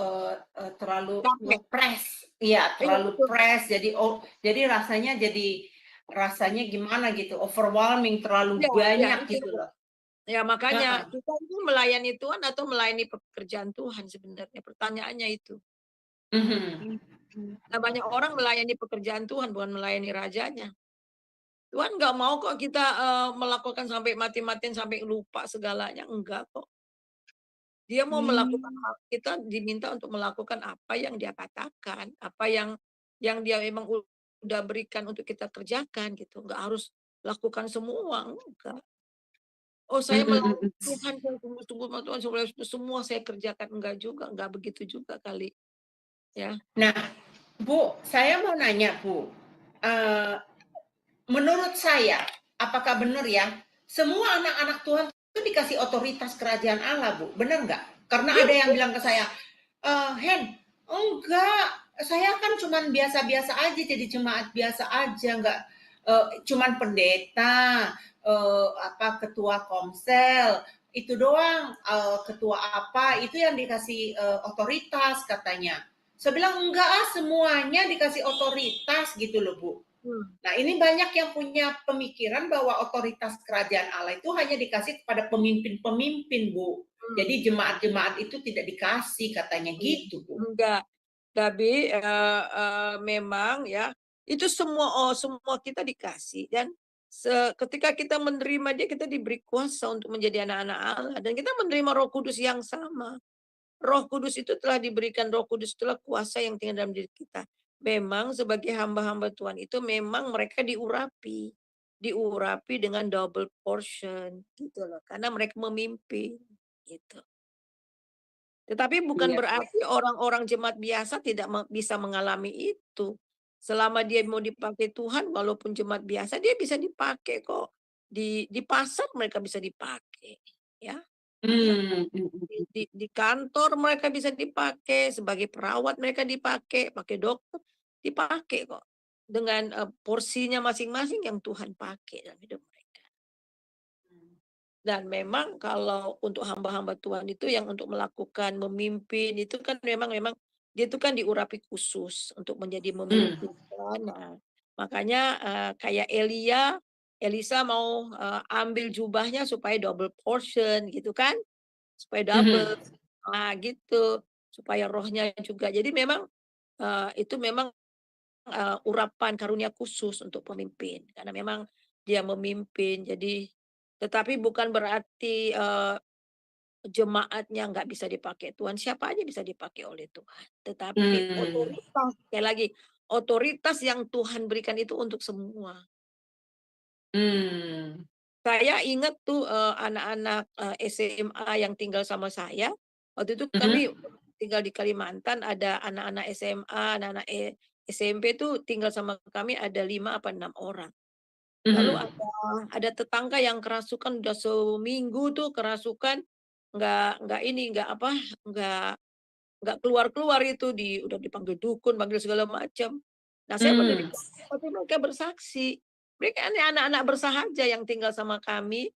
press, ya terlalu press. Jadi rasanya gimana gitu, overwhelming, terlalu banyak gitu loh. Ya makanya kita itu melayani Tuhan atau melayani pekerjaan Tuhan sebenarnya, pertanyaannya itu. Nah banyak orang melayani pekerjaan Tuhan bukan melayani rajanya. Tuhan nggak mau kok kita melakukan sampai mati-matian sampai lupa segalanya, enggak kok. Dia mau melakukan kita diminta untuk melakukan apa yang dia katakan, apa yang dia memang udah berikan untuk kita kerjakan gitu. Enggak harus lakukan semua, enggak. Oh saya melayani Tuhan, tunggu Tuhan semua saya kerjakan, enggak juga, enggak begitu juga kali. Ya. Nah, Bu, saya mau nanya Bu, menurut saya, apakah benar ya, semua anak-anak Tuhan itu dikasih otoritas kerajaan Allah, Bu? Benar nggak? Karena ada yang bilang ke saya, Hen, enggak, saya kan cuman biasa-biasa aja, jadi jemaat biasa aja, enggak cuman pendeta, ketua komsel, itu doang, ketua apa, itu yang dikasih otoritas katanya. Saya bilang, enggak, semuanya dikasih otoritas gitu loh, Bu. Nah ini banyak yang punya pemikiran bahwa otoritas kerajaan Allah itu hanya dikasih kepada pemimpin-pemimpin Bu. Jadi jemaat-jemaat itu tidak dikasih katanya gitu Bu. Enggak, tapi memang ya itu semua kita dikasih, dan ketika kita menerima dia kita diberi kuasa untuk menjadi anak-anak Allah, dan kita menerima Roh Kudus yang sama. Roh Kudus itu telah diberikan, Roh Kudus itulah kuasa yang tinggal dalam diri kita. memang sebagai hamba-hamba Tuhan itu memang mereka diurapi. Diurapi dengan double portion gitu loh. Karena mereka memimpin gitu. Tetapi bukan Iya, iya. berarti orang-orang jemaat biasa tidak bisa mengalami itu. Selama dia mau dipakai Tuhan, walaupun jemaat biasa, dia bisa dipakai kok. Di pasar mereka bisa dipakai, ya. Hmm, hmm, Di kantor mereka bisa dipakai, sebagai perawat mereka dipakai, pakai dokter, dipakai kok. Dengan porsinya masing-masing yang Tuhan pakai dalam hidup mereka. Dan memang kalau untuk hamba-hamba Tuhan itu yang untuk melakukan memimpin itu kan memang dia itu kan diurapi khusus untuk menjadi hmm, memimpin kan. Nah, makanya kayak Elisa mau ambil jubahnya supaya double portion gitu kan, supaya double. hmm, Nah, gitu. Supaya rohnya juga. Jadi memang itu memang urapan karunia khusus untuk pemimpin karena memang dia memimpin. Jadi tetapi bukan berarti jemaatnya nggak bisa dipakai Tuhan, siapa aja bisa dipakai oleh Tuhan. Tetapi hmm, otoritas, sekali lagi, otoritas yang Tuhan berikan itu untuk semua. hmm, Saya ingat tuh, anak-anak, SMA yang tinggal sama saya, waktu itu mhm, kami tinggal di Kalimantan, ada anak-anak SMA, anak-anak SMP tuh tinggal sama kami ada 5 apa 6 orang. Lalu mhm, ada tetangga yang kerasukan udah seminggu tuh kerasukan, nggak ini, nggak apa, nggak nggak keluar-keluar itu, udah dipanggil dukun, panggil segala macam. Nah, saya hmm, menderita, tapi mereka bersaksi. Mereka ini anak-anak bersahaja yang tinggal sama kami.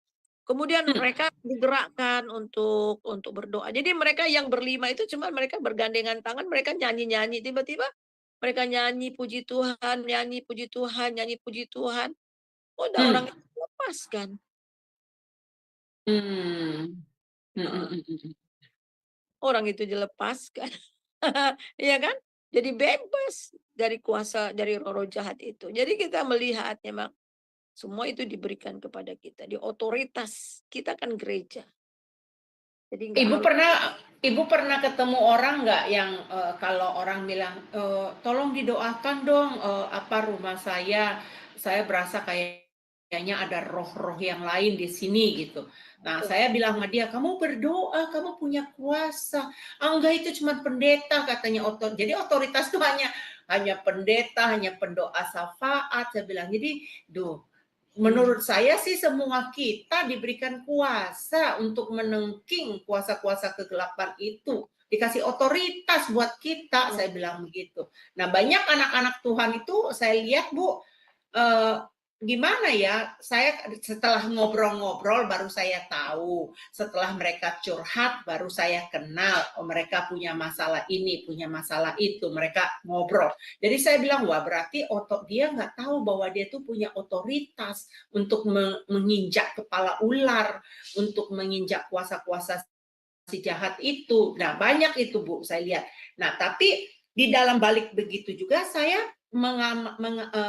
Kemudian hmm, mereka digerakkan untuk berdoa. Jadi mereka yang berlima itu cuma mereka bergandengan tangan, mereka nyanyi-nyanyi. Tiba-tiba mereka nyanyi puji Tuhan, nyanyi puji Tuhan, nyanyi puji Tuhan. Udah orang hmm, itu dilepaskan. hmm, mhm, Heeh, mhm, mhm. orang itu dilepaskan. Iya kan? Jadi bebas dari kuasa dari roh-roh jahat itu. Jadi kita melihat memang semua itu diberikan kepada kita, di otoritas. Kita kan gereja. Jadi nggak Ibu harus pernah Ibu pernah ketemu orang nggak yang kalau orang bilang tolong didoakan dong apa rumah saya berasa kayaknya ada roh-roh yang lain di sini gitu. Nah saya bilang sama dia kamu berdoa kamu punya kuasa. Ah, enggak itu cuma pendeta katanya jadi otoritas itu hanya pendeta hanya pendoa syafaat saya bilang jadi duh. Menurut saya sih semua kita diberikan kuasa untuk menengking kuasa-kuasa kegelapan itu. Dikasih otoritas buat kita, saya bilang begitu. Nah banyak anak-anak Tuhan itu saya lihat Bu, eh, gimana ya, saya setelah ngobrol-ngobrol baru saya tahu, setelah mereka curhat baru saya kenal, oh mereka punya masalah ini, punya masalah itu, mereka ngobrol. Jadi saya bilang, wah berarti dia nggak tahu bahwa dia tuh punya otoritas untuk menginjak kepala ular, untuk menginjak kuasa-kuasa si jahat itu. Nah banyak itu Bu, saya lihat. Nah tapi di dalam balik begitu juga saya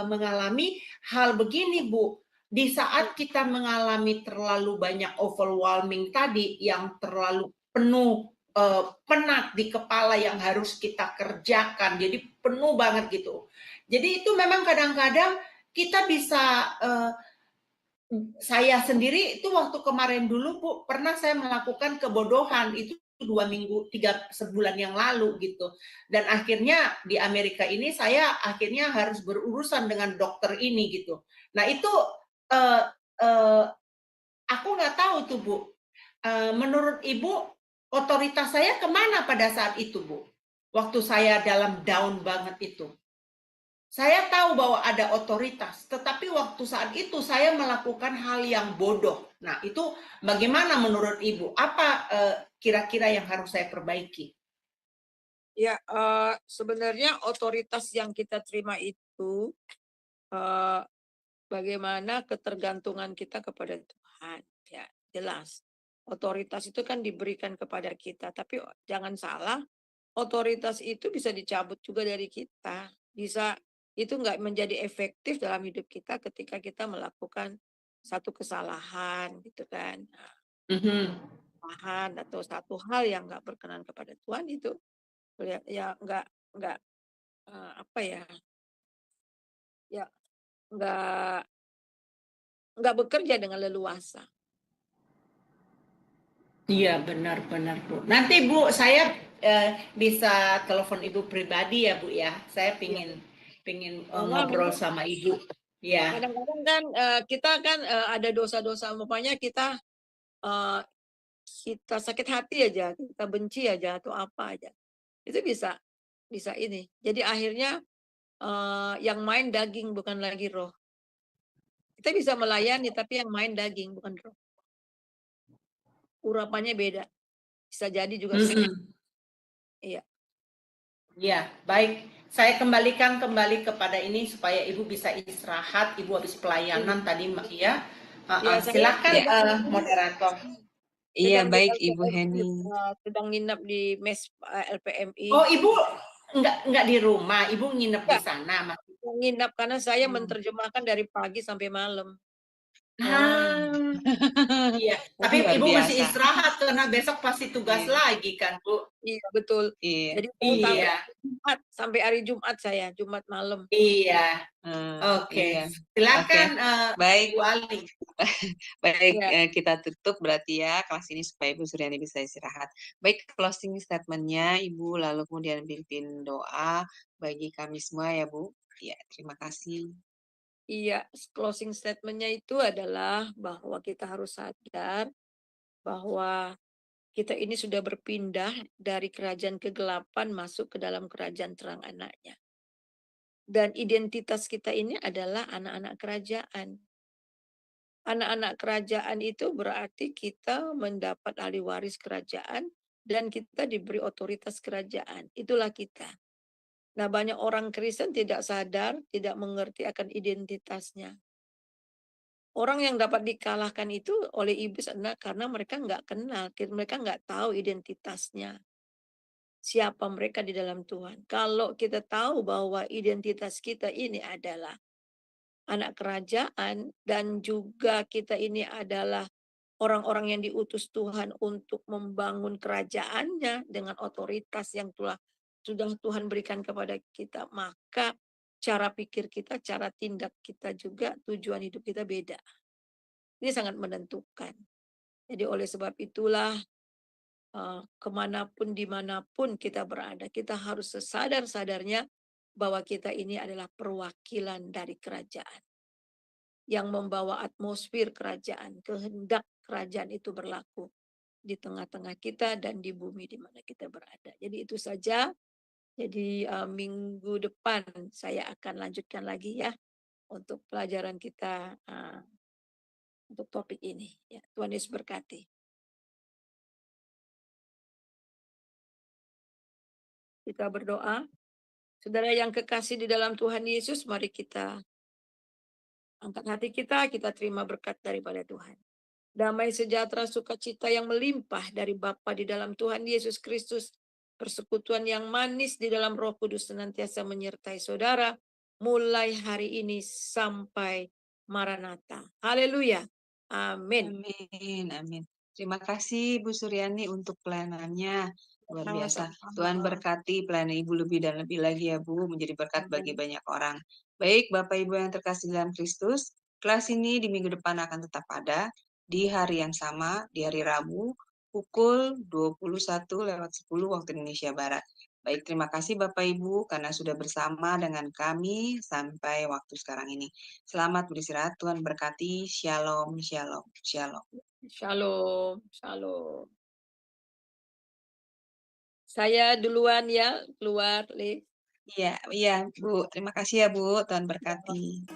mengalami hal begini Bu. Di saat kita mengalami terlalu banyak overwhelming tadi yang terlalu penuh penat di kepala yang harus kita kerjakan. Jadi penuh banget gitu. Jadi itu memang kadang-kadang kita bisa saya sendiri itu waktu kemarin dulu Bu, pernah saya melakukan kebodohan itu 2 minggu, 3 sebulan yang lalu gitu. Dan akhirnya di Amerika ini saya akhirnya harus berurusan dengan dokter ini gitu. Nah itu uh, uh, aku nggak tahu tuh Bu. Menurut Ibu otoritas saya kemana pada saat itu Bu? Waktu saya dalam down banget itu. Saya tahu bahwa ada otoritas, tetapi waktu saat itu saya melakukan hal yang bodoh. Nah, itu bagaimana menurut Ibu? Apa kira-kira yang harus saya perbaiki? ya sebenarnya otoritas yang kita terima itu eh, bagaimana ketergantungan kita kepada Tuhan. Ya, jelas. Otoritas itu kan diberikan kepada kita, tapi jangan salah, otoritas itu bisa dicabut juga dari kita. Bisa itu nggak menjadi efektif dalam hidup kita ketika kita melakukan satu kesalahan gitu kan. Mhm. Kesalahan atau satu hal yang nggak berkenan kepada Tuhan itu ya ya nggak apa ya, ya nggak nggak bekerja dengan leluasa. Iya, benar-benar Bu. Nanti Bu, saya bisa telepon Ibu pribadi ya Bu ya. Saya Iya. pingin Karena ngobrol memang sama Ibu. Ya. kadang-kadang kan kita kan ada dosa-dosa, umpamanya kita kita sakit hati aja, kita benci aja atau apa aja. Itu bisa ini. Jadi akhirnya yang main daging bukan lagi roh. Kita bisa melayani tapi yang main daging bukan roh. Urapannya beda. Bisa jadi juga iya. Ya, baik. Saya kembalikan kembali kepada ini supaya Ibu bisa istirahat. Ibu habis pelayanan tadi, ya. Ya, saya Silakan moderator. Iya, sedang di baik Ibu LPMI, Heni. sedang nginap di mes LPMI. Oh, Ibu enggak di rumah, Ibu nginep di sana, Mas. Nginap karena saya menerjemahkan dari pagi sampai malam. Iya, tapi Luar Ibu masih biasa. istirahat karena besok pasti tugas Iya. lagi kan, Bu? Iya, betul. Iya. Jadi saya Iya. sampai hari Jumat saya, Jumat malam. Iya. Oke. Iya. Silakan Baik. Bu Ali. Baik, Ya. kita tutup berarti ya kelas ini supaya Ibu Suryani bisa istirahat. Baik, closing statement-nya Ibu, lalu kemudian pimpin doa bagi kami semua ya Bu. Ya, terima kasih. Iya, closing statement-nya itu adalah bahwa kita harus sadar bahwa kita ini sudah berpindah dari kerajaan kegelapan masuk ke dalam kerajaan terang anaknya. Dan identitas kita ini adalah anak-anak kerajaan. Anak-anak kerajaan itu berarti kita mendapat ahli waris kerajaan dan kita diberi otoritas kerajaan. Itulah kita. Nah, banyak orang Kristen tidak sadar, tidak mengerti akan identitasnya. Orang yang dapat dikalahkan itu oleh iblis adalah karena mereka nggak kenal, mereka nggak tahu identitasnya. Siapa mereka di dalam Tuhan. Kalau kita tahu bahwa identitas kita ini adalah anak kerajaan dan juga kita ini adalah orang-orang yang diutus Tuhan untuk membangun kerajaannya dengan otoritas yang sudah Tuhan berikan kepada kita, maka cara pikir kita, cara tindak kita juga, tujuan hidup kita beda. Ini sangat menentukan. Jadi oleh sebab itulah kemanapun, dimanapun kita berada, kita harus sesadar-sadarnya bahwa kita ini adalah perwakilan dari kerajaan. Yang membawa atmosfer kerajaan, kehendak kerajaan itu berlaku di tengah-tengah kita dan di bumi di mana kita berada. Jadi itu saja. Jadi minggu depan saya akan lanjutkan lagi ya untuk pelajaran kita untuk topik ini. Ya, Tuhan Yesus berkati. Kita berdoa. Saudara yang kekasih di dalam Tuhan Yesus, mari kita angkat hati kita terima berkat daripada Tuhan. Damai sejahtera sukacita yang melimpah dari Bapa di dalam Tuhan Yesus Kristus, persekutuan yang manis di dalam Roh Kudus senantiasa menyertai saudara mulai hari ini sampai Maranatha. Haleluya. Amin. Amin, amin. Terima kasih Bu Suryani untuk pelayanannya. Luar biasa. Tuhan berkati pelayanan Ibu lebih dan lebih lagi ya Bu, menjadi berkat bagi banyak orang. Baik Bapak Ibu yang terkasih dalam Kristus, kelas ini di minggu depan akan tetap ada di hari yang sama, di hari Rabu, pukul 21:10 waktu Indonesia Barat. Baik, terima kasih Bapak Ibu karena sudah bersama dengan kami sampai waktu sekarang ini. Selamat beristirahat, Tuhan berkati. Shalom, shalom, shalom. Shalom, shalom. Saya duluan ya, keluar, Li. Iya, Bu. Terima kasih ya, Bu. Tuhan berkati.